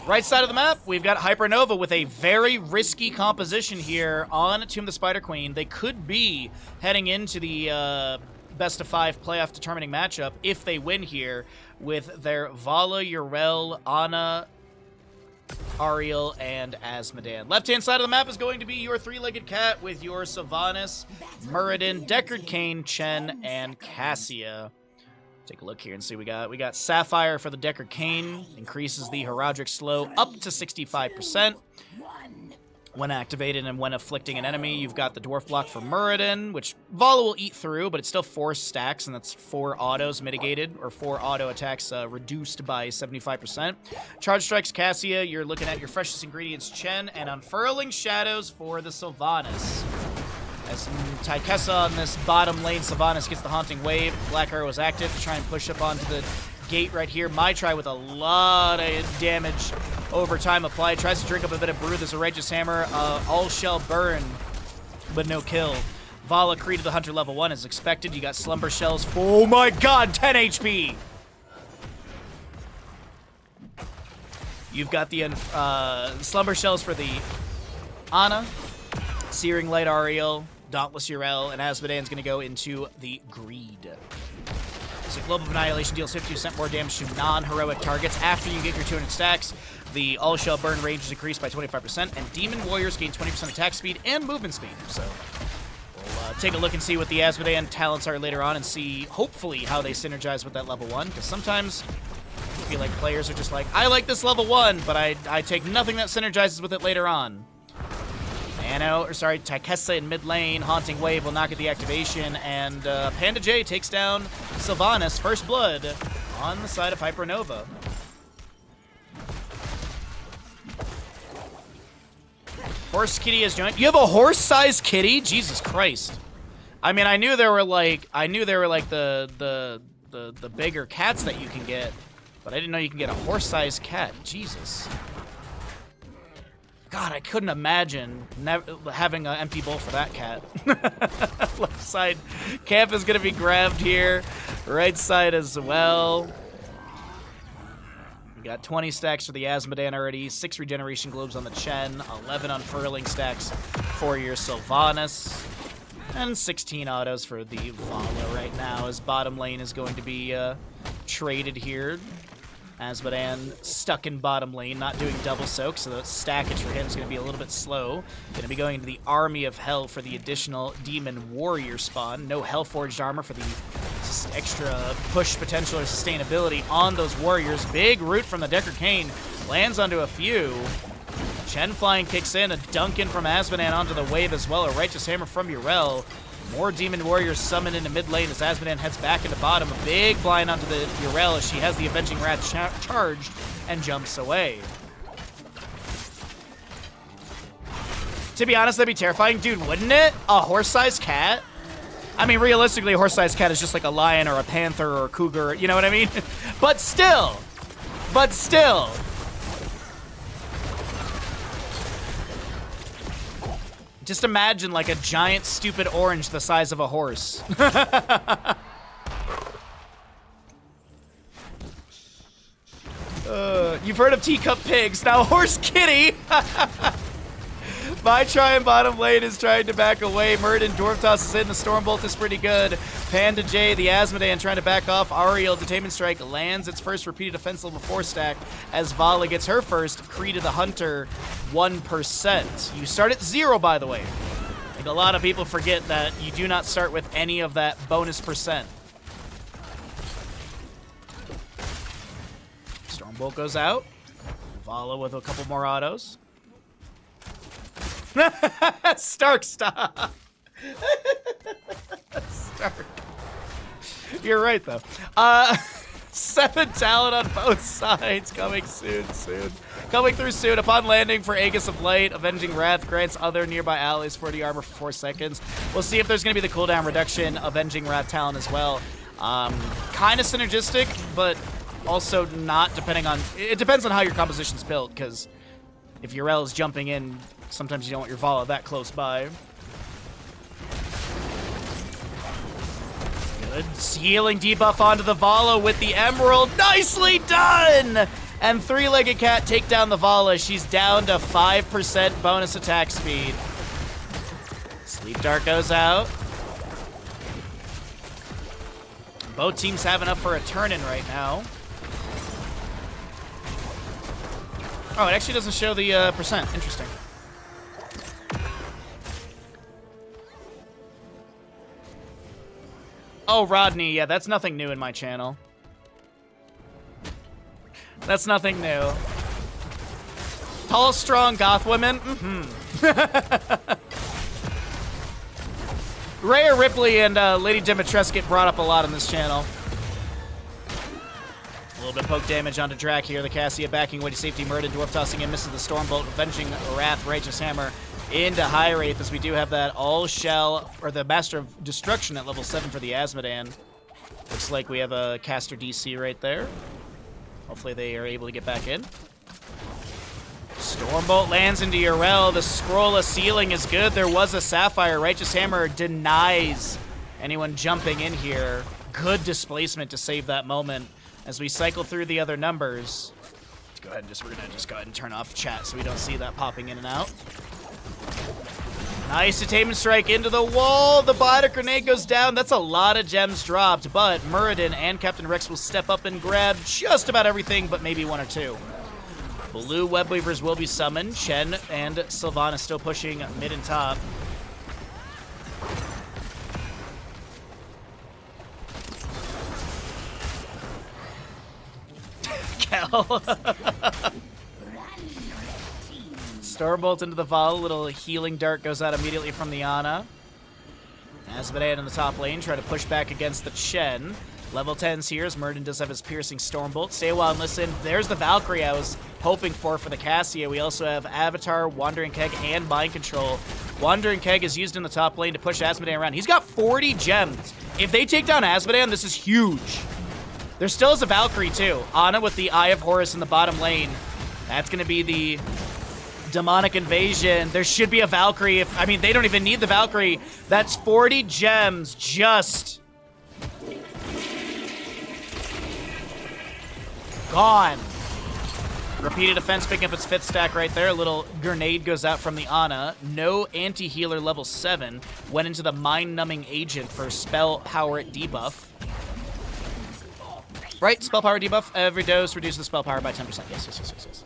Right side of the map, we've got Hypernova with a very risky composition here on Tomb of the Spider Queen. They could be heading into the best of 5 playoff determining matchup if they win here with their Vala, Yrel, Ana, Ariel, and Asmodean. Left-hand side of the map is going to be your Three-Legged Cat with your Sylvanas, Muradin, Deckard Cain, Chen, and Cassia. Take a look here and see we got Sapphire for the Deckard Cain, increases the Heraldric slow up to 65% when activated and when afflicting an enemy. You've got the Dwarf block for Muradin, which Vala will eat through, but it's still 4 stacks, and that's 4 autos mitigated, or 4 auto attacks reduced by 75%. Charge Strikes Cassia, you're looking at your freshest ingredients Chen, and Unfurling Shadows for the Sylvanas. As Tykessa on this bottom lane, Sylvanas gets the Haunting Wave. Black Arrow is active to try and push up onto the gate right here. Maitri with a lot of damage over time applied. Tries to drink up a bit of brew. There's a Righteous Hammer. All shall burn, but no kill. Vala Creed to the Hunter level 1 is expected. You got Slumber Shells for, oh my god, 10 HP! You've got the Slumber Shells for the Ana, Searing Light Ariel, Dauntless Yrel, and Asmodean's going to go into the Greed. So Global Annihilation deals 50% more damage to non-heroic targets after you get your 200 stacks. The All Shall Burn range is increased by 25%, and Demon Warriors gain 20% attack speed and movement speed. So we'll take a look and see what the Asmodean talents are later on and see, hopefully, how they synergize with that level 1, because sometimes I feel like players are just like, I like this level 1, but I take nothing that synergizes with it later on. Tykessa in mid lane, Haunting Wave will not get the activation, and Panda J takes down Sylvanas, first blood on the side of Hypernova. Horse kitty has joined. You have a horse-sized kitty? Jesus Christ. I mean, I knew there were like the bigger cats that you can get, but I didn't know you can get a horse-sized cat. Jesus. God, I couldn't imagine having an empty bowl for that cat. Left side camp is going to be grabbed here. Right side as well. We got 20 stacks for the Asmodan already, 6 regeneration globes on the Chen, 11 unfurling stacks for your Sylvanas, and 16 autos for the Vala right now as bottom lane is going to be traded here. Asmodan stuck in bottom lane, not doing double soak, so the stackage for him is going to be a little bit slow. Going to be going to the Army of Hell for the additional Demon Warrior spawn. No Hellforged armor for the extra push potential or sustainability on those warriors. Big root from the Decker Kane, lands onto a few. Chen flying kicks in, a dunk in from Asmodan onto the wave as well. A Righteous Hammer from Urel. More Demon Warriors summoned into mid lane as Asmodan heads back into bottom. A big blind onto the Urel as she has the Avenging Wrath charged and jumps away. To be honest, that'd be terrifying. Dude, wouldn't it? A horse-sized cat? I mean, realistically, a horse-sized cat is just like a lion or a panther or a cougar, you know what I mean? But still. But still. Just imagine like a giant, stupid orange the size of a horse. You've heard of teacup pigs, now horse kitty! My try in bottom lane is trying to back away. Murden, Dwarf Toss is in, the Stormbolt is pretty good. Panda J, the Asmodan trying to back off. Ariel, Detainment Strike, lands its first repeated offense level 4 stack as Vala gets her first. Creed of the Hunter, 1%. You start at 0, by the way. I think a lot of people forget that you do not start with any of that bonus percent. Stormbolt goes out. Vala with a couple more autos. Stark, stop. Stark. You're right, though. 7 talent on both sides. Coming soon. Coming through soon. Upon landing for Aegis of Light, Avenging Wrath grants other nearby allies 40 armor for 4 seconds. We'll see if there's going to be the cooldown reduction. Avenging Wrath talent as well. Kind of synergistic, but also not, depending on... It depends on how your composition's built, because if Urel is jumping in, sometimes you don't want your Vala that close by. Good healing debuff onto the Vala with the Emerald. Nicely done! And Three-Legged Cat take down the Vala. She's down to 5% bonus attack speed. Sleep Dart goes out. Both teams have enough for a turn-in right now. Oh, it actually doesn't show the percent. Interesting. Oh, Rodney. Yeah, that's nothing new in my channel. That's nothing new. Tall, strong goth women? Rhea Ripley and Lady Dimitrescu get brought up a lot on this channel. A little bit of poke damage onto Drac here. The Cassia backing away to safety. Murden, Dwarf tossing in, misses the Stormbolt. Avenging Wrath, Righteous Hammer into High Wraith as we do have that All Shell, or the Master of Destruction at level 7 for the Asmodan. Looks like we have a caster DC right there. Hopefully they are able to get back in. Stormbolt lands into Urel. The scroll of ceiling is good. There was a Sapphire. Righteous Hammer denies anyone jumping in here. Good displacement to save that moment as we cycle through the other numbers. Let's go ahead and we're gonna just go ahead and turn off chat so we don't see that popping in and out. Nice Detainment Strike into the wall. The Biotic Grenade goes down. That's a lot of gems dropped, but Muradin and Captain Rex will step up and grab just about everything, but maybe 1 or 2. Blue Web Weavers will be summoned. Chen and Sylvanas still pushing mid and top. Kel. Stormbolt into the Vala. Little healing dart goes out immediately from the Ana. Asmodan in the top lane, try to push back against the Chen. Level 10s here as Murden does have his piercing Stormbolt. Stay a while and listen. There's the Valkyrie I was hoping for the Cassia. We also have Avatar, Wandering Keg, and Mind Control. Wandering Keg is used in the top lane to push Asmodean around. He's got 40 gems. If they take down Asmodean, this is huge. There still is a Valkyrie too. Ana with the Eye of Horus in the bottom lane. That's going to be the demonic invasion. There should be a Valkyrie. I mean, they don't even need the Valkyrie. That's 40 gems just gone. Repeated defense picking up its 5th stack right there. A little grenade goes out from the Ana. No anti-healer level 7. Went into the mind-numbing agent for spell power debuff. Right, spell power debuff. Every dose reduces the spell power by 10%. Yes.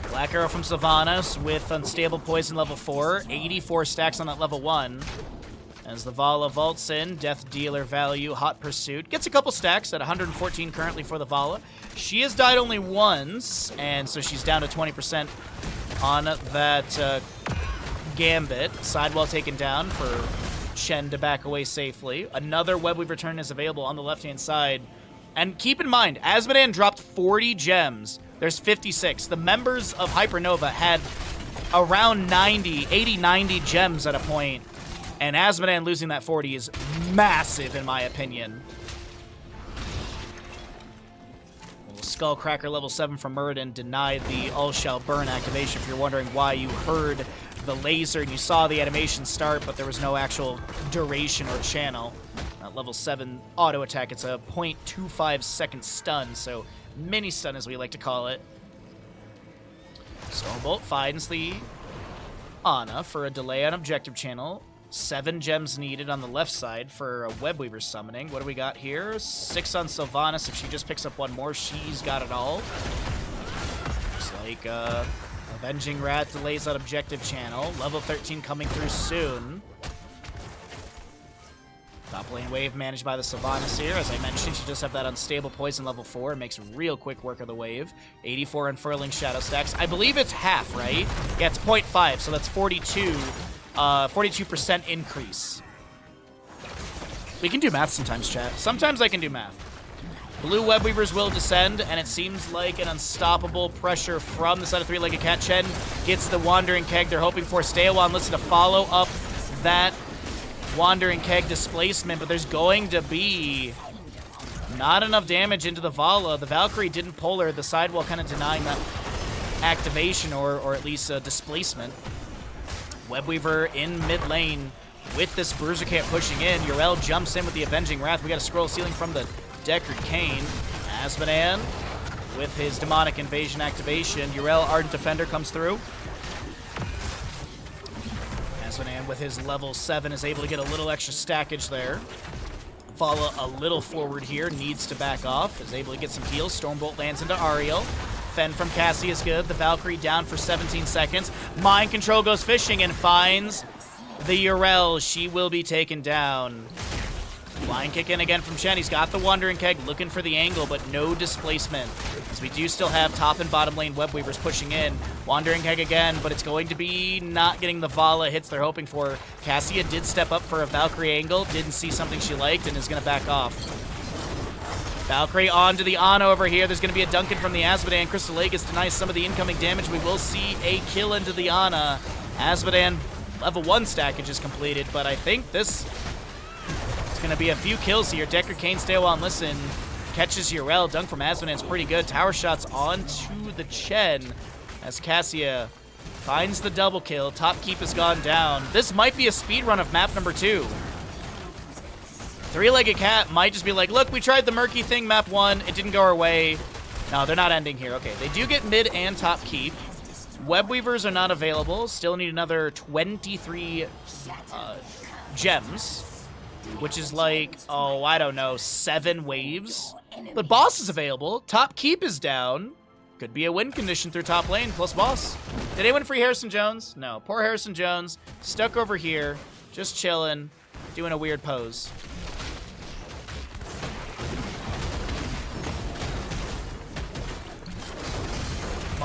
Black Arrow from Sylvanas with Unstable Poison level 4. 84 stacks on that level 1. As the Vala vaults in, Death Dealer value, Hot Pursuit. Gets a couple stacks at 114 currently for the Vala. She has died only once, and so she's down to 20% on that Gambit. Sidewall taken down for Shen to back away safely. Another Webweaver turn is available on the left-hand side. And keep in mind, Asmodean dropped 40 gems. There's 56. The members of Hypernova had around 80, 90 gems at a point. And Asmodean losing that 40 is massive, in my opinion. Skullcracker level 7 from Murden denied the All Shall Burn activation. If you're wondering why you heard the laser and you saw the animation start, but there was no actual duration or channel. Level 7 auto attack. It's a 0.25 second stun, so mini stun as we like to call it. Stormbolt finds the Ana for a delay on objective channel. 7 gems needed on the left side for a Webweaver summoning. What do we got here? 6 on Sylvanas. If she just picks up one more, she's got it all. Looks like Avenging Wrath delays on objective channel. Level 13 coming through soon. Top lane wave managed by the Sylvanas here. As I mentioned, she does have that unstable poison level 4. It makes real quick work of the wave. 84 unfurling shadow stacks. I believe it's half, right? Yeah, it's 0.5, so that's 42. 42% increase. We can do math sometimes, chat. Sometimes I can do math. Blue Webweavers will descend, and it seems like an unstoppable pressure from the side of three-legged cat. Chen gets the Wandering Keg they're hoping for. Stay a while and listen to follow up that Wandering Keg displacement, but there's going to be not enough damage into the Vala. The Valkyrie didn't pull her. The sidewall kind of denying that activation or at least displacement. Webweaver in mid lane with this Bruiser Camp pushing in. Yrel jumps in with the Avenging Wrath. We got a scroll ceiling from the Deckard Cain. Asmodean with his Demonic Invasion activation. Yrel Ardent Defender comes through. Asmodean with his level 7 is able to get a little extra stackage there. Vala a little forward here, needs to back off, is able to get some heals. Stormbolt lands into Ariel. Fend from Cassie is good. The Valkyrie down for 17 seconds. Mind Control goes fishing and finds the Yrel. She will be taken down. Flying kick in again from Shen. He's got the Wandering Keg looking for the angle, but no displacement. As we do still have top and bottom lane Webweavers pushing in. Wandering Keg again, but it's going to be not getting the Vala hits they're hoping for. Cassia did step up for a Valkyrie angle, didn't see something she liked, and is going to back off. Valkyrie onto the Ana over here. There's going to be a Duncan from the Asmodean. Crystal Aegis denies some of the incoming damage. We will see a kill into the Ana. Asmodean level 1 stackage is completed, but I think this is going to be a few kills here. Deckard Cain, stay a while and listen. Catches Yrel. Dunk from Asmodean's pretty good. Tower shots onto the Chen as Cassia finds the double kill. Top keep has gone down. This might be a speed run of map number 2. Three-legged cat might just be like, look, we tried the Murky thing, map 1. It didn't go our way. No, they're not ending here. Okay, they do get mid and top keep. Webweavers are not available. Still need another 23 gems, which is like, oh, I don't know, 7 waves. But boss is available. Top keep is down. Could be a win condition through top lane plus boss. Did anyone free Harrison Jones? No. Poor Harrison Jones. Stuck over here, just chilling, doing a weird pose.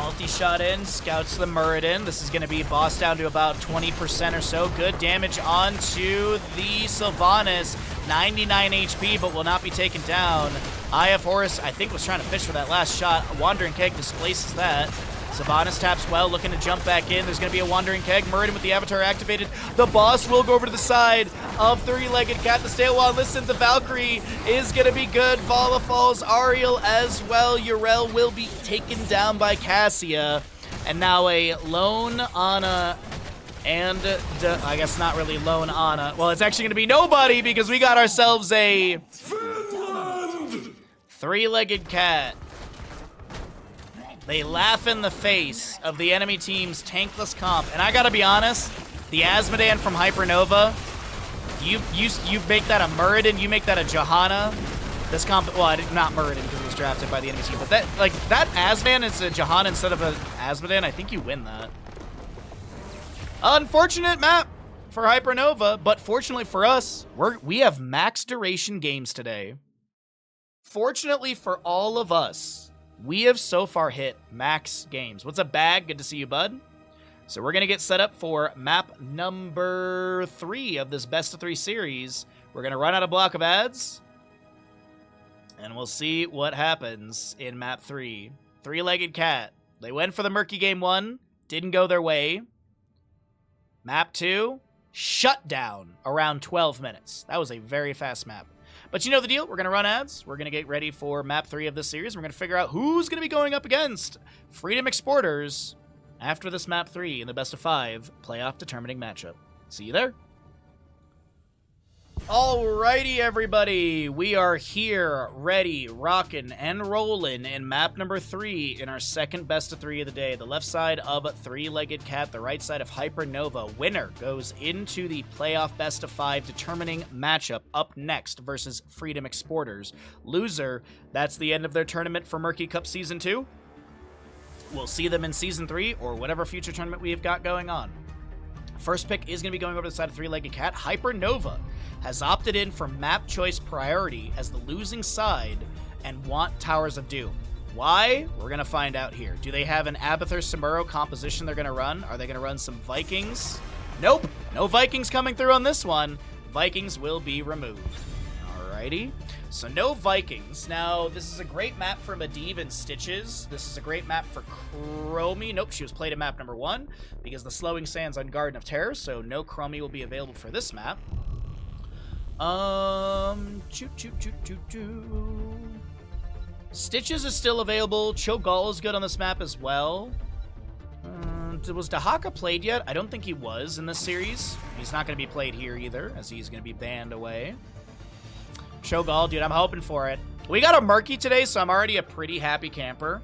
Multi-shot in, scouts the Muradin. This is going to be boss down to about 20% or so. Good damage onto the Sylvanas. 99 HP, but will not be taken down. Eye of Horus, I think, was trying to fish for that last shot. Wandering Keg displaces that. Sylvanas taps well, looking to jump back in. There's going to be a Wandering Keg. Muradin with the Avatar activated. The boss will go over to the side of Three-Legged Cat. The stay a while. Listen, the Valkyrie is going to be good. Vala falls. Ariel as well. Yrel will be taken down by Cassia. And now a lone Ana and I guess not really lone Ana. Well, it's actually going to be nobody because we got ourselves a Three-Legged Cat. They laugh in the face of the enemy team's tankless comp. And I gotta be honest, the Asmodan from Hypernova, you make that a Muradin, you make that a Johanna. This comp, well, not Muradin because it was drafted by the enemy team, but that Asmodan is a Johanna instead of a Asmodan. I think you win that. Unfortunate map for Hypernova, but fortunately for us, we have max duration games today. Fortunately for all of us, we have so far hit max games. What's up, Bag? Good to see you, bud. So we're going to get set up for map number 3 of this best of 3 series. We're going to run out a block of ads, and we'll see what happens in map 3. Three-Legged Cat. They went for the Murky game 1. Didn't go their way. Map 2. Shut down around 12 minutes. That was a very fast map. But you know the deal. We're going to run ads. We're going to get ready for map 3 of this series. We're going to figure out who's going to be going up against Freedom Exporters after this map 3 in the best of 5 playoff determining matchup. See you there. Alrighty, everybody. We are here, ready, rocking, and rolling in map number 3 in our second best of 3 of the day. The left side of Three-Legged Cat, the right side of Hypernova. Winner goes into the playoff best of 5 determining matchup up next versus Freedom Exporters. Loser, that's the end of their tournament for Murky Cup Season 2. We'll see them in Season 3 or whatever future tournament we have got going on. First pick is going to be going over to the side of Three-Legged Cat. Hypernova has opted in for map choice priority as the losing side and want Towers of Doom. Why? We're going to find out here. Do they have an Abathur Samuro composition they're going to run? Are they going to run some Vikings? Nope. No Vikings coming through on this one. Vikings will be removed. Alrighty. So no Vikings. Now, this is a great map for Medivh and Stitches. This is a great map for Chromie. Nope, she was played in map number 1 because the slowing sands on Garden of Terror, so no Chromie will be available for this map. Stitches is still available. Cho'Gall is good on this map as well. Was Dahaka played yet? I don't think he was in this series. He's not going to be played here either, as he's going to be banned away. Cho'Gall, dude, I'm hoping for it. We got a Murky today, so I'm already a pretty happy camper.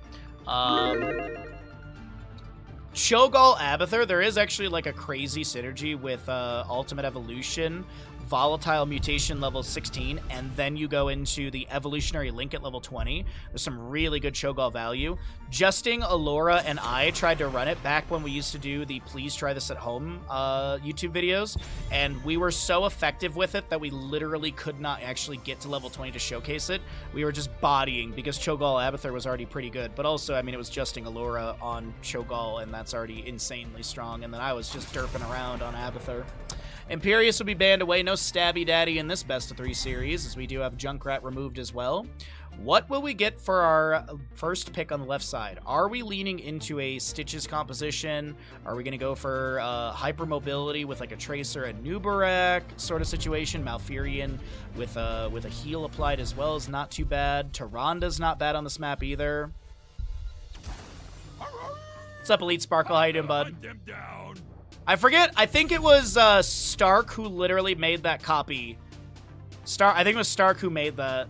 Cho'Gall Abathur, there is actually like a crazy synergy with Ultimate Evolution, Volatile Mutation level 16, and then you go into the Evolutionary Link at level 20. There's some really good Cho'Gall value. Justing, Allura, and I tried to run it back when we used to do the Please Try This at Home YouTube videos, and we were so effective with it that we literally could not actually get to level 20 to showcase it. We were just bodying because Cho'Gall Abathur was already pretty good, but also, I mean, it was Justing Allura on Cho'Gall, and that's already insanely strong, and then I was just derping around on Abathur. Imperius will be banned away. No Stabby Daddy in this best of 3 series, as we do have Junkrat removed as well. What will we get for our first pick on the left side? Are we leaning into a Stitches composition? Are we going to go for hypermobility with like a Tracer and Nubarak sort of situation? Malfurion with a heal applied as well is not too bad. Tyranda's not bad on this map either. What's up, Elite Sparkle? How you doing, bud? I forget. I think it was Stark who literally made that copy. I think it was Stark who made that.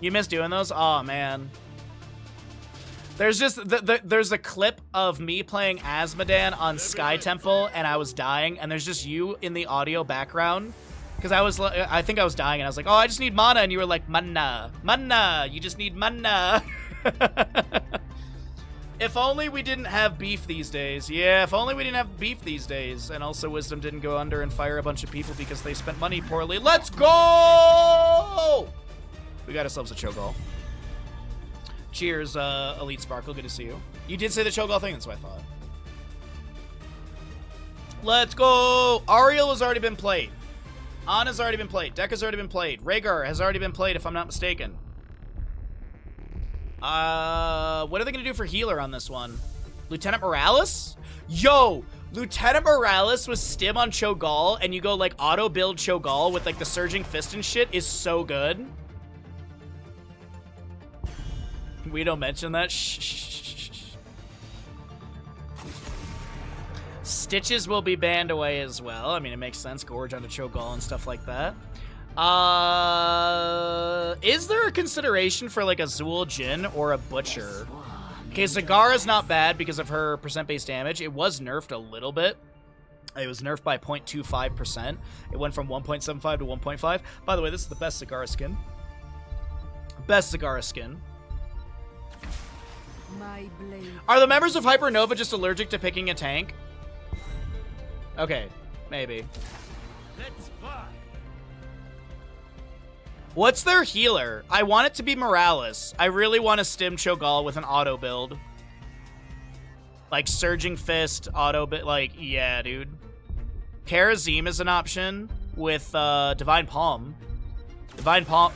You miss doing those? Oh, man. There's just there's a clip of me playing Asmodan on Sky Temple, and I was dying, and there's just you in the audio background. Because I think I was dying, and I was like, oh, I just need mana, and you were like, mana, mana, you just need mana. If only we didn't have beef these days. Yeah, if only we didn't have beef these days. And also Wisdom didn't go under and fire a bunch of people because they spent money poorly. Let's go! We got ourselves a Cho'Gall. Cheers, Elite Sparkle. Good to see you. You did say the Cho'Gall thing, that's what I thought. Let's go! Ariel has already been played. Anna's already been played. Dekka's already been played. Rhaegar has already been played, if I'm not mistaken. What are they going to do for healer on this one? Lieutenant Morales? Yo! Lieutenant Morales with stim on Cho'Gall, and you go, like, auto-build Cho'Gall with, like, the Surging Fist and shit is so good. We don't mention that. Shh. Stitches will be banned away as well. I mean, it makes sense. Gorge onto Cho'Gall and stuff like that. Is there a consideration for, like, a Zool Jin or a Butcher? Okay, Zagara's not bad because of her percent-based damage. It was nerfed a little bit. It was nerfed by 0.25%. It went from 1.75 to 1.5. By the way, this is the best Zagara skin. Best Zagara skin. My blade. Are the members of Hypernova just allergic to picking a tank? Okay, maybe. Let's fly. What's their healer? I want it to be Morales. I really want to stim Cho'Gall with an auto build. Like Surging Fist, auto build. Like, yeah, dude. Karazim is an option with Divine Palm. Divine Palm.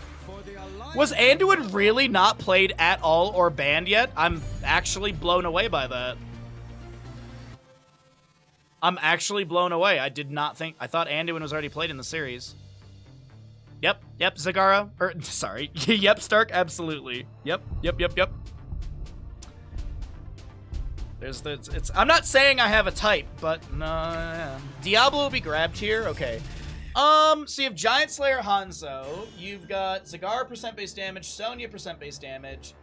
Was Anduin really not played at all or banned yet? I'm actually blown away by that. I'm actually blown away. I did not think... I thought Anduin was already played in the series. Yep, Zagara. Sorry. Yep, Stark, absolutely. Yep. There's the... I'm not saying I have a type, but... no. Diablo will be grabbed here? Okay. So you have Giant Slayer Hanzo. You've got Zagara percent-based damage, Sonya percent-based damage.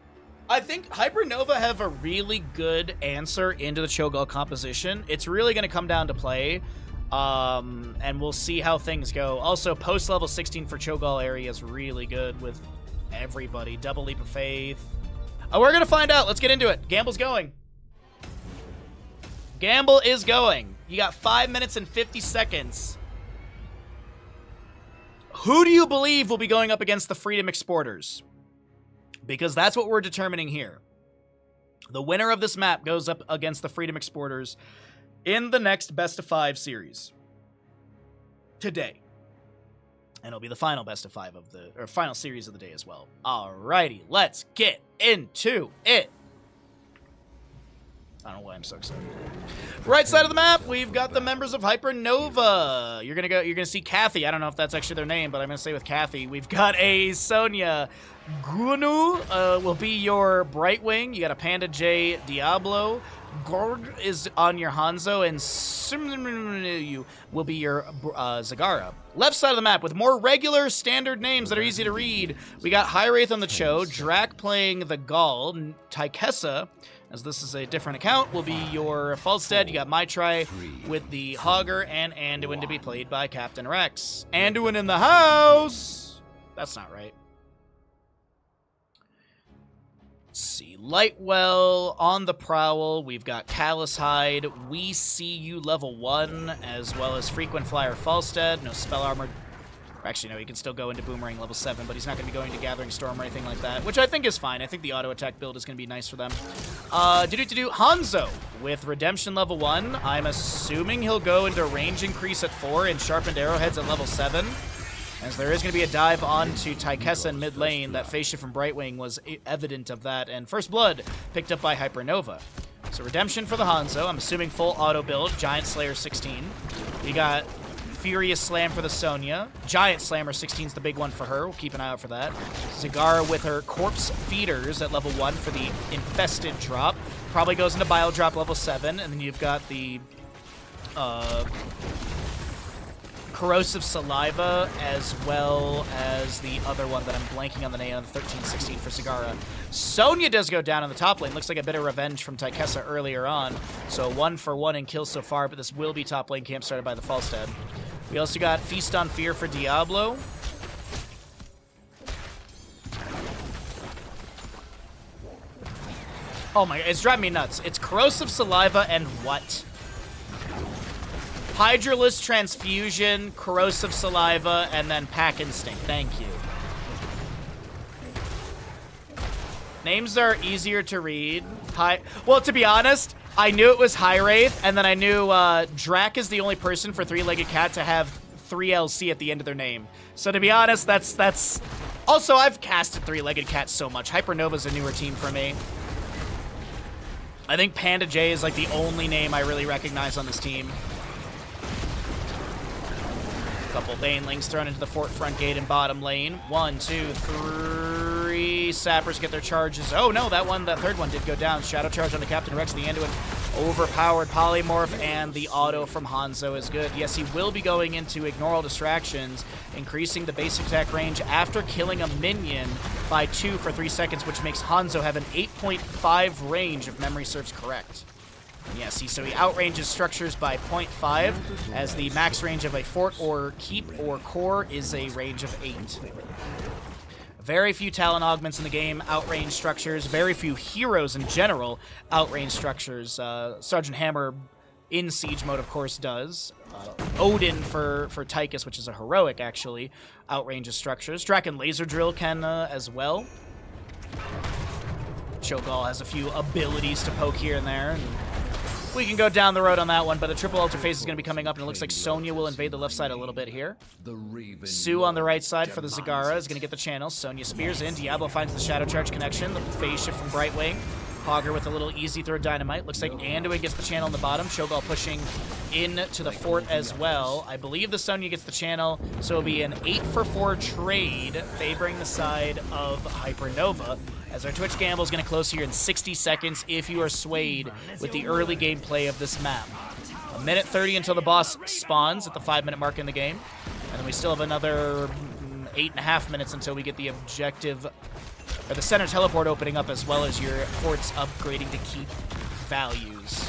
I think Hypernova have a really good answer into the Cho'Gall composition. It's really going to come down to play, and we'll see how things go. Also, post-level 16 for Cho'Gall area is really good with everybody. Double Leap of Faith. We're going to find out. Let's get into it. Gamble's going. Gamble is going. You got 5 minutes and 50 seconds. Who do you believe will be going up against the Freedom Exporters? Because that's what we're determining here. The winner of this map goes up against the Freedom Exporters in the next best of 5 series. Today. And it'll be the final best of 5 of the, or final series of the day as well. Alrighty, let's get into it. I don't know why I'm so excited. Right side of the map, we've got the members of Hypernova. You're gonna see Kathy. I don't know if that's actually their name, but I'm gonna say with Kathy. We've got a Sonya. Gunu will be your Brightwing. You got a Panda J Diablo. Gorg is on your Hanzo, and Simyu will be your Zagara. Left side of the map, with more regular standard names that are easy to read, we got High Wraith on the Cho, Drac playing the Gaul, Taikessa, as this is a different account, will be your Falstead. You got Maitri with the Hogger, and Anduin to be played by Captain Rex. Anduin in the house! That's not right. See, Lightwell on the prowl. We've got Callous Hide. We see you level 1, as well as Frequent Flyer Falstead. No spell armor. Actually, no, he can still go into Boomerang level 7, but he's not going to be going to Gathering Storm or anything like that, which I think is fine. I think the auto attack build is going to be nice for them. Hanzo with Redemption level 1. I'm assuming he'll go into range increase at 4 and sharpened arrowheads at level 7. As there is going to be a dive onto Taikessa in mid lane. That face shift from Brightwing was evident of that. And First Blood picked up by Hypernova. So Redemption for the Hanzo. I'm assuming full auto build. Giant Slayer 16. We got Furious Slam for the Sonya. Giant Slammer 16 is the big one for her. We'll keep an eye out for that. Zagara with her Corpse Feeders at level 1 for the Infested drop. Probably goes into Bile drop level 7. And then you've got the Corrosive Saliva, as well as the other one that I'm blanking on the name of, the 13-16 for Zagara. Sonya does go down in the top lane. Looks like a bit of revenge from Taikessa earlier on. So 1-for-1 in kills so far, but this will be top lane camp started by the Falstead. We also got Feast on Fear for Diablo. Oh my, it's driving me nuts. It's Corrosive Saliva and what? Hydralist Transfusion, Corrosive Saliva, and then Pack Instinct. Thank you. Names are easier to read. Well, to be honest, I knew it was High Wraith, and then I knew Drac is the only person for three-legged cat to have 3LC at the end of their name. So to be honest, that's... Also, I've casted three-legged cat so much. Hypernova's a newer team for me. I think Panda J is like the only name I really recognize on this team. Couple Banelings thrown into the fort front gate and bottom lane. 1, 2, 3. Sappers get their charges. Oh no, that third one did go down. Shadow charge on the Captain Rex, the Anduin. Overpowered polymorph, and the auto from Hanzo is good. Yes, he will be going into ignore all distractions, increasing the basic attack range after killing a minion by 2 for 3 seconds, which makes Hanzo have an 8.5 range if memory serves correct. Yes, so he outranges structures by 0.5, as the max range of a fort or keep or core is a range of 8. Very few talent augments in the game outrange structures. Very few heroes in general outrange structures. Sergeant Hammer in Siege mode, of course, does. Odin for Tychus, which is a heroic, actually, outranges structures. Draken Laser Drill can as well. Cho'Gall has a few abilities to poke here and there, and we can go down the road on that one, but a triple altar phase is going to be coming up, and it looks like Sonya will invade the left side a little bit here. Sue on the right side for the Zagara is going to get the channel. Sonya spears in. Diablo finds the Shadow Charge connection. The phase shift from Brightwing. Hogger with a little easy throw Dynamite. Looks like Anduin gets the channel on the bottom. Cho'Gall pushing into the fort as well. I believe the Sonya gets the channel, so it'll be an 8-for-4 trade favoring the side of Hypernova, as our Twitch gamble is going to close here in 60 seconds if you are swayed with the early gameplay of this map. 1:30 until the boss spawns at the 5-minute mark in the game, and then we still have another 8.5 minutes until we get the objective, or the center teleport opening up, as well as your forts upgrading to keep values.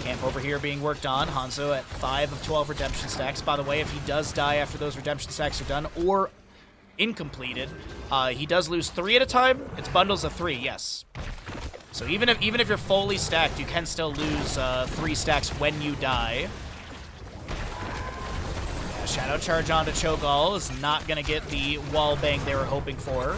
Camp over here being worked on. Hanzo at 5 of 12 redemption stacks. By the way, if he does die after those redemption stacks are done or incompleted, he does lose 3 at a time. It's bundles of 3, yes. So even if you're fully stacked, you can still lose 3 stacks when you die. Shadow charge onto Cho'Gall is not going to get the wall bang they were hoping for.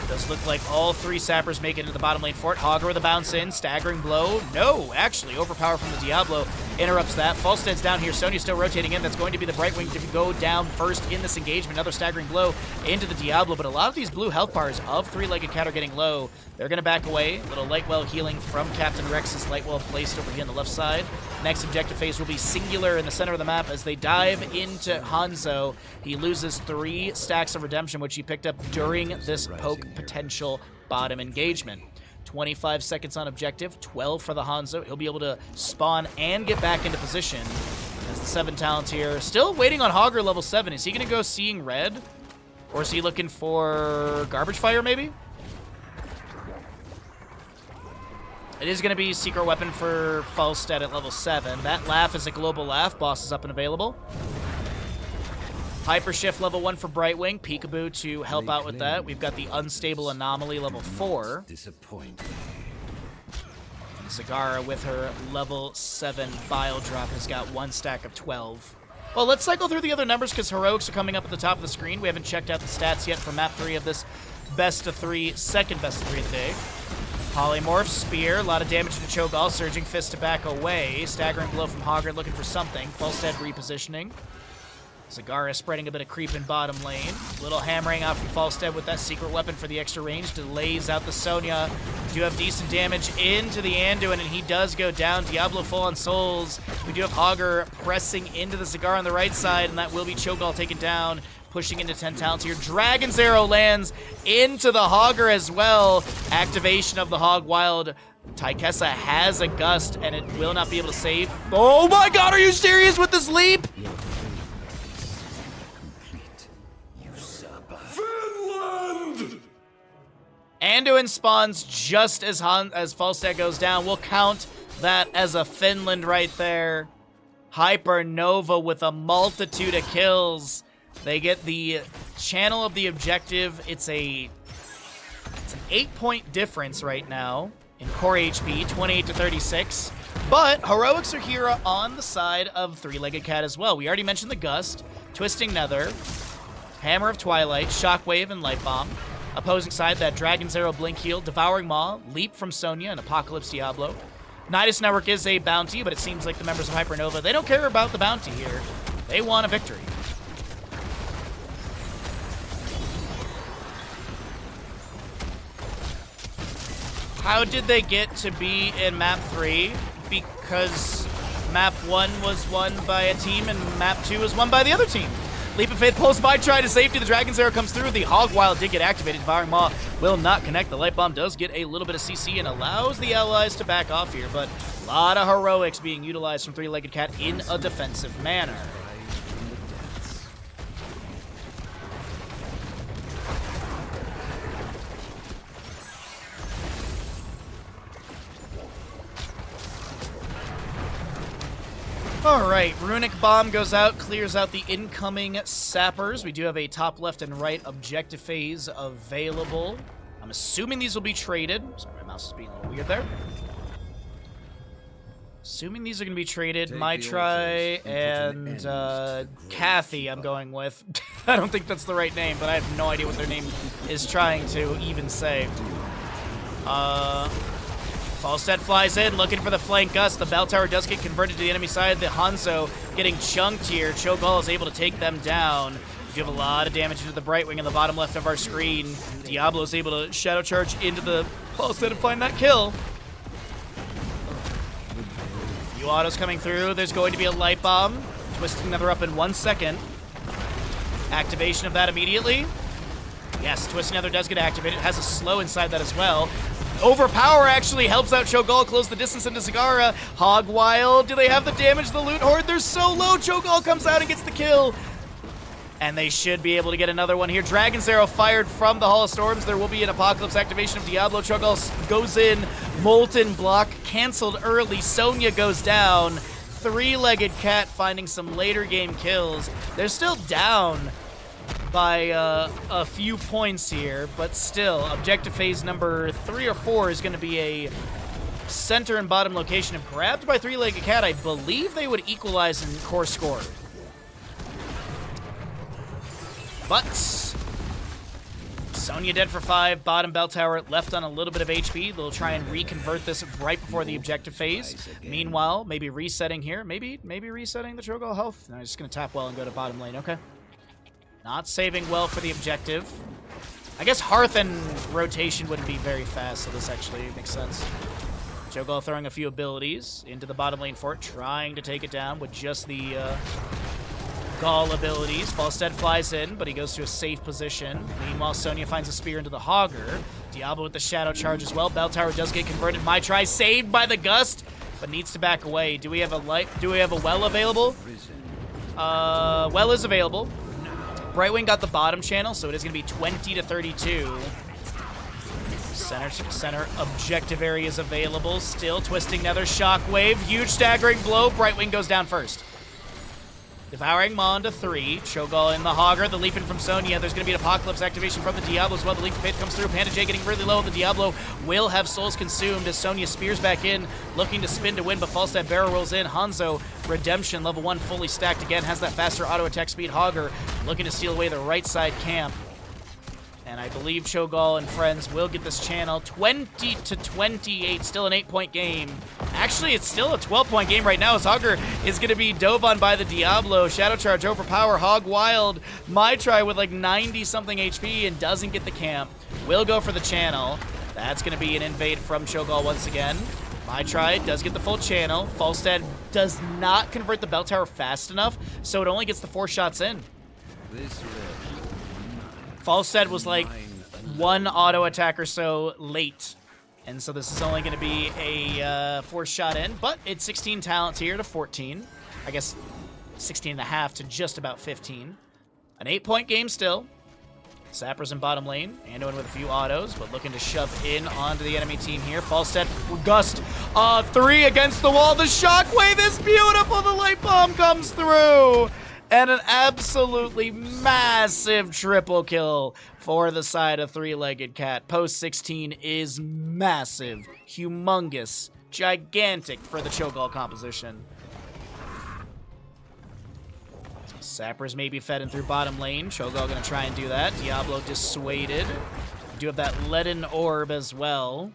Does look like all 3 sappers make it into the bottom lane fort. Hogger with a bounce in. Staggering blow. No, actually, overpower from the Diablo interrupts that. Falstead's down here. Sonya's still rotating in. That's going to be the Brightwing to go down first in this engagement. Another staggering blow into the Diablo, but a lot of these blue health bars of three-legged cat are getting low. They're going to back away. Little Lightwell healing from Captain Rex's Lightwell placed over here on the left side. Next objective phase will be Singular in the center of the map as they dive into Hanzo. He loses 3 stacks of redemption, which he picked up during this poke potential bottom engagement. 25 seconds on objective, 12 for the Hanzo. He'll be able to spawn and get back into position as the 7 talents here. Still waiting on Hogger level 7. Is he going to go Seeing Red? Or is he looking for Garbage Fire, maybe? It is going to be Secret Weapon for Falstad at level 7. That Laugh is a global laugh. Boss is up and available. Hyper Shift level 1 for Brightwing. Peekaboo to help out with that. We've got the Unstable Anomaly level 4. Zagara with her level 7 Bile Drop has got 1 stack of 12. Well, let's cycle through the other numbers because heroics are coming up at the top of the screen. We haven't checked out the stats yet for map 3 of this best of 3, second best of 3 of the day. Polymorph, Spear, a lot of damage to Cho'Gall, Surging Fist to back away. Staggering Blow from Hogger looking for something. Falstead repositioning. Zagara spreading a bit of creep in bottom lane. Little hammering out from Falstead with that Secret Weapon for the extra range. Delays out the Sonya. We do have decent damage into the Anduin, and he does go down. Diablo full on souls. We do have Hogger pressing into the Zagara on the right side, and that will be Cho'Gall taken down. Pushing into 10 talents here. Dragon's Arrow lands into the Hogger as well. Activation of the Hog Wild. Tychessa has a Gust, and it will not be able to save. Oh my god, are you serious with this leap? Finland! Anduin spawns just as Falstad goes down. We'll count that as a Finland right there. Hypernova with a multitude of kills. They get the channel of the objective. It's an 8-point difference right now in core HP, 28 to 36. But heroics are here on the side of three-legged cat as well. We already mentioned the Gust, Twisting Nether, Hammer of Twilight, Shockwave, and Light Bomb. opposing side. That Dragon's Arrow, Blink Heal, Devouring Maw, Leap from Sonya, and Apocalypse Diablo. Nidus Network is a bounty, but it seems like the members of Hypernova, they don't care about the bounty here. They want a victory. How did they get to be in map 3? Because map 1 was won by a team and map 2 was won by the other team. Leap of Faith pulls by, try to safety. The Dragon's Arrow comes through. The Hog Wild did get activated. Devouring Maw will not connect. The Light Bomb does get a little bit of CC and allows the allies to back off here, but a lot of heroics being utilized from Three-Legged Cat in a defensive manner. Alright, Runic Bomb goes out, clears out the incoming sappers. We do have a top left and right objective phase available. I'm assuming these will be traded. Sorry, my mouse is being a little weird there. Assuming these are going to be traded, Maitri and Kathy I'm going with. I don't think that's the right name, but I have no idea what their name is trying to even say. Falstead flies in, looking for the flank gust. The bell tower does get converted to the enemy side. The Hanzo getting chunked here. Cho'Gall is able to take them down. We do have a lot of damage into the Brightwing in the bottom left of our screen. Diablo is able to shadow charge into the Falstead and find that kill. A few autos coming through. There's going to be a light bomb. Twisting another up in 1 second. Activation of that immediately. Yes, Twisting Nether does get activated. It has a slow inside that as well. Overpower actually helps out Cho'Gall close the distance into Zagara. Hog Wild, do they have the damage? The loot horde, they're so low. Cho'Gall comes out and gets the kill. And they should be able to get another one here. Dragon's Arrow fired from the Hall of Storms. There will be an Apocalypse activation of Diablo. Cho'Gall goes in. Molten Block canceled early. Sonya goes down. Three-Legged Cat finding some later game kills. They're still down by a few points here, but still, objective phase number 3 or 4 is going to be a center and bottom location. If grabbed by Three-Legged Cat, I believe they would equalize in core score. But Sonya dead for 5, bottom bell tower left on a little bit of HP. They'll try and reconvert this right before the objective phase. Meanwhile, maybe resetting here. Maybe resetting the Cho'Gall health. No, he's just going to tap well and go to bottom lane. Okay. Not saving well for the objective. I guess Hearth and rotation wouldn't be very fast, so this actually makes sense. Cho'Gall throwing a few abilities into the bottom lane fort, trying to take it down with just the Gall abilities. Falstead flies in, but he goes to a safe position. Meanwhile, Sonya finds a spear into the Hogger. Diablo with the shadow charge as well. Bell tower does get converted. Maitri saved by the gust, but needs to back away. Do we have a light? Do we have a well available? Well is available. Brightwing got the bottom channel, so it is going to be 20 to 32. Center objective area is available. Still Twisting Nether, Shockwave, huge staggering blow. Brightwing goes down first. Devouring Maw into 3. Cho'Gall in the Hogger. The leaping from Sonya. There's going to be an Apocalypse activation from the Diablo as well. The Leap of Faith comes through. Panda J getting really low. The Diablo will have souls consumed as Sonya spears back in, looking to spin to win, but Falstad barrel rolls in. Hanzo, Redemption, level 1 fully stacked again. Has that faster auto attack speed. Hogger looking to steal away the right side camp. And I believe Cho'Gall and friends will get this channel 20 to 28. Still an 8-point game. Actually, it's still a 12-point game right now as Hogger is going to be dove on by the Diablo. Shadow Charge, Overpower, Hog Wild. Maitri with like 90-something HP and doesn't get the camp. Will go for the channel. That's going to be an invade from Cho'Gall once again. Maitri does get the full channel. Falstad does not convert the bell tower fast enough, so it only gets the 4 shots in. Falstad was like 1 auto attack or so late. And so this is only going to be a 4 shot in, but it's 16 talents here to 14. I guess 16 and a half to just about 15. An 8-point game still. Sappers in bottom lane. Anduin with a few autos, but looking to shove in onto the enemy team here. Falstad, Gust, 3 against the wall. The Shockwave is beautiful. The Light Bomb comes through. And an absolutely massive triple kill for the side of Three-Legged Cat. Post 16 is massive, humongous, gigantic for the Cho'Gall composition. Sappers may be fed in through bottom lane. Cho'Gall gonna try and do that. Diablo dissuaded. do have that leaden orb as well.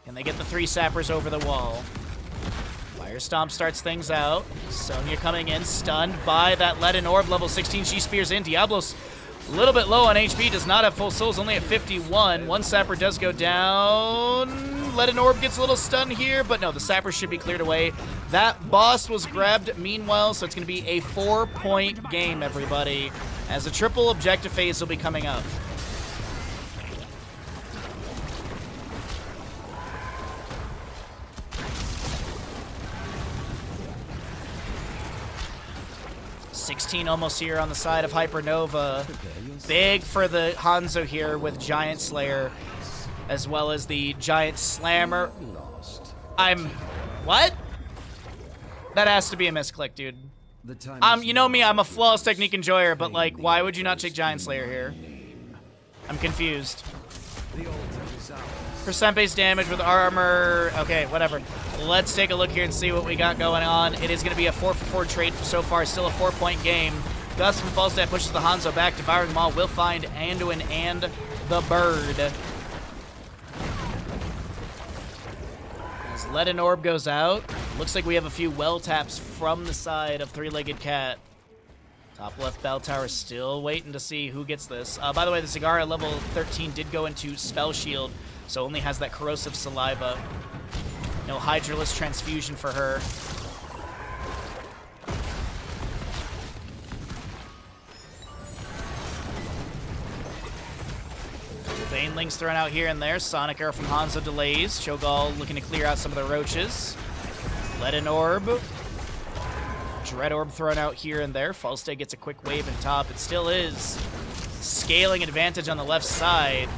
Can they get the 3 sappers over the wall? Fire Stomp starts things out. Sonya coming in, stunned by that leaden orb, level 16. She spears in. Diablo's a little bit low on HP, does not have full souls, only at 51. 1 sapper does go down. Leaden orb gets a little stun here, but no, the sapper should be cleared away. That boss was grabbed meanwhile, so it's going to be a 4-point game, everybody, as a triple objective phase will be coming up. Almost here on the side of Hypernova. Big for the Hanzo here with Giant Slayer, as well as the Giant Slammer. What? That has to be a misclick, dude. You know me, I'm a flawless technique enjoyer, but like, why would you not take Giant Slayer here? I'm confused. Percent base damage with armor. Okay, whatever. Let's take a look here and see what we got going on. It is going to be a 4-for-4 trade so far. Still a 4-point game. Gus from Falstad pushes the Hanzo back. Devouring them all will find Anduin and the bird. As Leaden Orb goes out, looks like we have a few well taps from the side of Three-Legged Cat. Top left bell tower still waiting to see who gets this. By the way, the Zagara level 13 did go into Spell Shield, so only has that corrosive saliva. No Hydralisk transfusion for her. Banelings thrown out here and there. Sonic Arrow from Hanzo delays. Cho'Gall looking to clear out some of the roaches. Leaden Orb. Dread Orb thrown out here and there. Falstad gets a quick wave in top. It still is scaling advantage on the left side.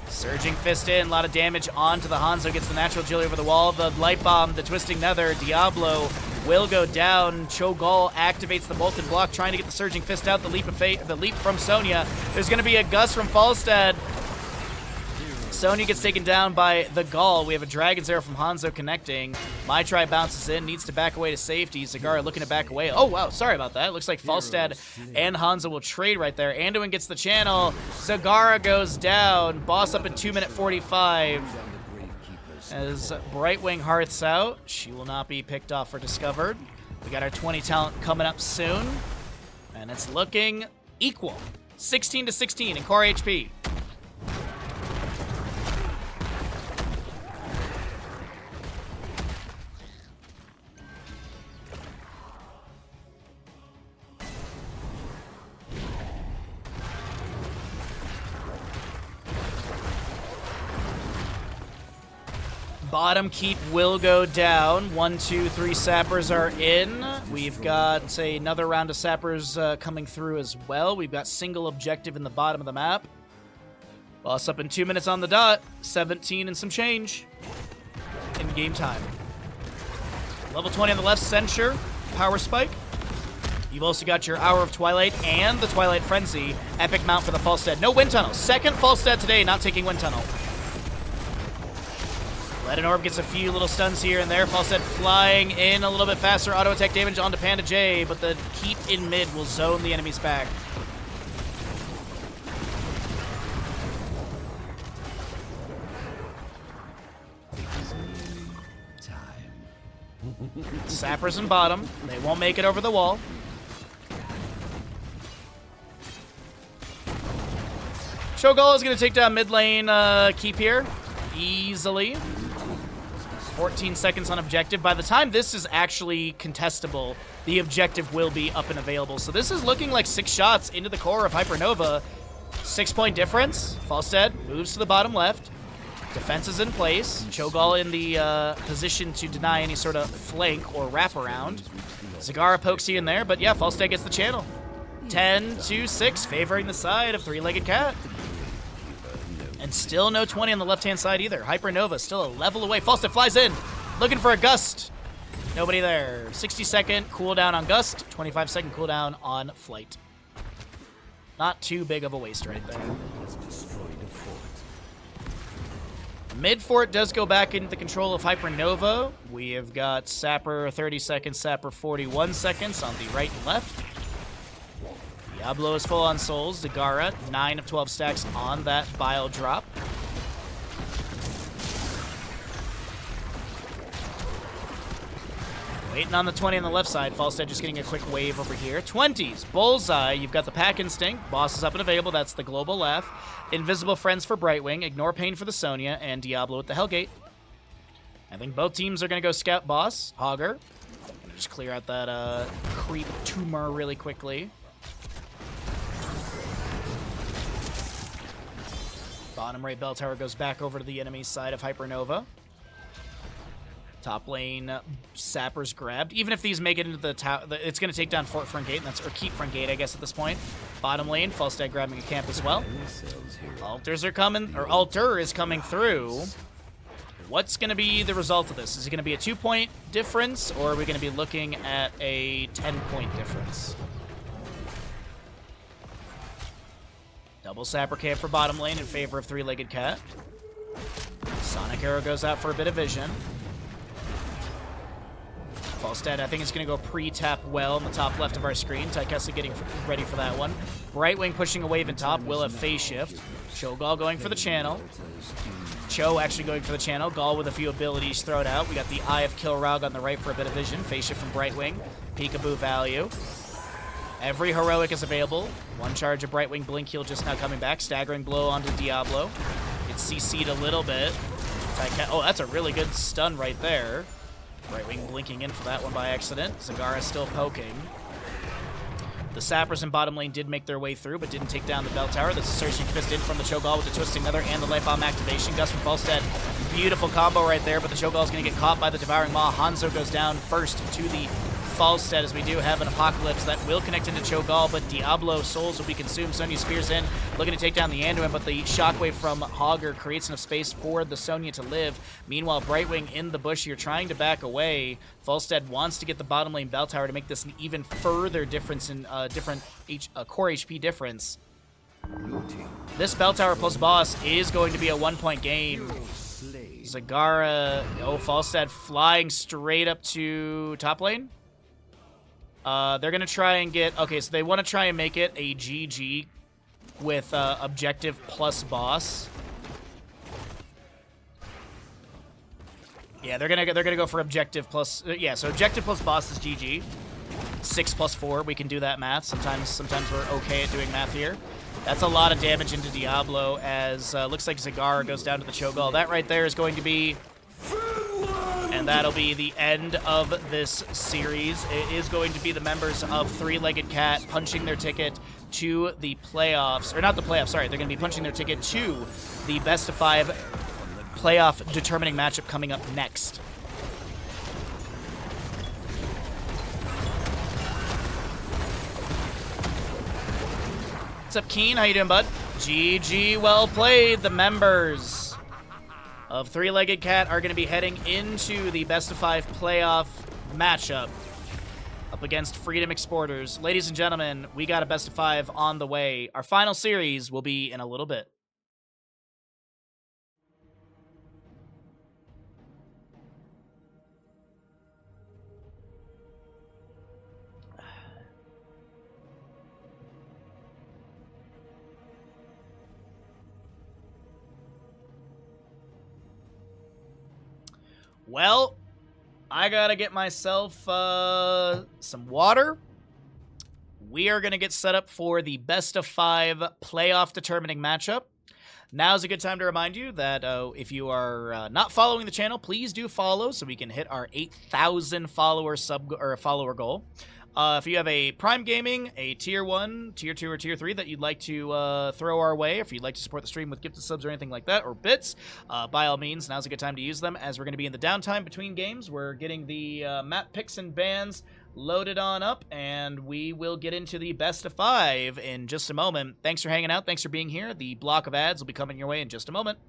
Surging Fist in, a lot of damage onto the Hanzo. Gets the natural agility over the wall. The Light Bomb, the Twisting Nether. Diablo will go down. Cho'Gall activates the Molten Block, trying to get the Surging Fist out. The leap of fate, the leap from Sonya. There's going to be a Gus from Falstad. Sonya gets taken down by the Gall. We have a Dragon's Arrow from Hanzo connecting. My Tribe bounces in, needs to back away to safety. Zagara looking to back away. Oh, wow, sorry about that. Looks like Falstad and Hanzo will trade right there. Anduin gets the channel. Zagara goes down. Boss up in 2-minute 45. As Brightwing Hearth's out. She will not be picked off or discovered. We got our 20 talent coming up soon. And it's looking equal. 16-16 in core HP. Bottom keep will go down. 1, 2, 3 sappers are in. We've got, say, another round of sappers coming through as well. We've got single objective in the bottom of the map. Boss up in 2 minutes on the dot. 17 and some change in game time. Level 20 on the left, Censure, Power Spike. You've also got your Hour of Twilight and the Twilight Frenzy. Epic mount for the Falstad. No Wind Tunnel. Second Falstad today, not taking Wind Tunnel. Leaden Orb gets a few little stuns here and there. Falstad flying in a little bit faster. Auto attack damage onto Panda J, but the keep in mid will zone the enemies back. Sappers in bottom. They won't make it over the wall. Cho'Gall is going to take down mid lane keep here easily. 14 seconds on objective. By the time this is actually contestable, the objective will be up and available. So this is looking like 6 shots into the core of Hypernova. 6-point difference. Falstad moves to the bottom left. Defense is in place. Cho'Gall in the position to deny any sort of flank or wraparound. Zagara pokes here and there, but yeah, Falstad gets the channel. 10-6, favoring the side of Three-Legged Cat. And still no 20 on the left-hand side either. Hypernova still a level away. Falstad flies in, looking for a Gust. Nobody there. 60-second cooldown on Gust, 25-second cooldown on Flight. Not too big of a waste right there. Mid fort does go back into the control of Hypernova. We have got Sapper 30 seconds, Sapper 41 seconds on the right and left. Diablo is full on souls. Zagara, 9 of 12 stacks on that Bile drop. Waiting on the 20 on the left side. Falstead just getting a quick wave over here. 20s. Bullseye. You've got the Pack Instinct. Boss is up and available. That's the Global Laugh. Invisible Friends for Brightwing. Ignore Pain for the Sonya. And Diablo with the Hellgate. I think both teams are going to go Scout Boss. Hogger. Just clear out that creep tumor really quickly. Bottom right bell tower goes back over to the enemy side of Hypernova. Top lane, Sappers grabbed. Even if these make it into the tower, it's going to take down front gate, and or keep front gate, I guess, at this point. Bottom lane, Falstad grabbing a camp as well. Altars are coming, or Altar is coming through. What's going to be the result of this? Is it going to be a 2-point difference, or are we going to be looking at a 10-point difference? Double Sapper camp for bottom lane in favor of Three-Legged Cat. Sonic Arrow goes out for a bit of vision. Falstad, I think, is going to go pre-tap well on the top left of our screen. Taikessa getting ready for that one. Brightwing pushing a wave in top. Will have phase shift. Cho'Gall going for the channel. Cho actually going for the channel. Gall with a few abilities thrown out. We got the Eye of Kilrog on the right for a bit of vision. Phase shift from Brightwing. Peekaboo value. Every heroic is available. One charge of Brightwing Blink Heal just now coming back. Staggering blow onto Diablo. It's CC'd a little bit. Oh, that's a really good stun right there. Brightwing blinking in for that one by accident. Zagara still poking. The Sappers in bottom lane did make their way through, but didn't take down the bell tower. There's a Searching Fist in from the Cho'Gall with the Twisting Nether and the Light Bomb activation. Gus from Falstad, beautiful combo right there, but the Cho'Gall is going to get caught by the Devouring Maw. Hanzo goes down first to the Falstad, as we do have an Apocalypse that will connect into Cho'Gall, but Diablo Souls will be consumed. Sonya spears in, looking to take down the Anduin, but the Shockwave from Hogger creates enough space for the Sonya to live. Meanwhile, Brightwing in the bush here trying to back away. Falstad wants to get the bottom lane bell tower to make this an even further difference in core HP difference. This bell tower plus boss is going to be a 1-point game. Zagara, Falstad flying straight up to top lane. They're going to try and get... Okay, so they want to try and make it a GG with objective plus boss. Yeah, they're gonna go for objective plus... yeah, so objective plus boss is GG. 6 plus 4, we can do that math. Sometimes we're okay at doing math here. That's a lot of damage into Diablo, as looks like Zagara goes down to the Cho'Gall. That right there is going to be... And that'll be the end of this series. It is going to be the members of Three-Legged Cat punching their ticket to the playoffs. Or not the playoffs, sorry. They're going to be punching their ticket to the best-of-5 playoff determining matchup coming up next. What's up, Keen? How you doing, bud? GG, well played. The members of Three-Legged Cat are going to be heading into the best-of-5 playoff matchup up against Freedom Exporters. Ladies and gentlemen, we got a best-of-5 on the way. Our final series will be in a little bit. Well, I gotta get myself some water. We are gonna get set up for the best-of-5 playoff determining matchup. Now's a good time to remind you that if you are not following the channel, please do follow so we can hit our 8,000 follower goal. If you have a Prime Gaming, a Tier 1, Tier 2, or Tier 3 that you'd like to throw our way, if you'd like to support the stream with gifted subs or anything like that, or bits, by all means, now's a good time to use them, as we're going to be in the downtime between games. We're getting the map picks and bans loaded on up, and we will get into the best-of-5 in just a moment. Thanks for hanging out. Thanks for being here. The block of ads will be coming your way in just a moment.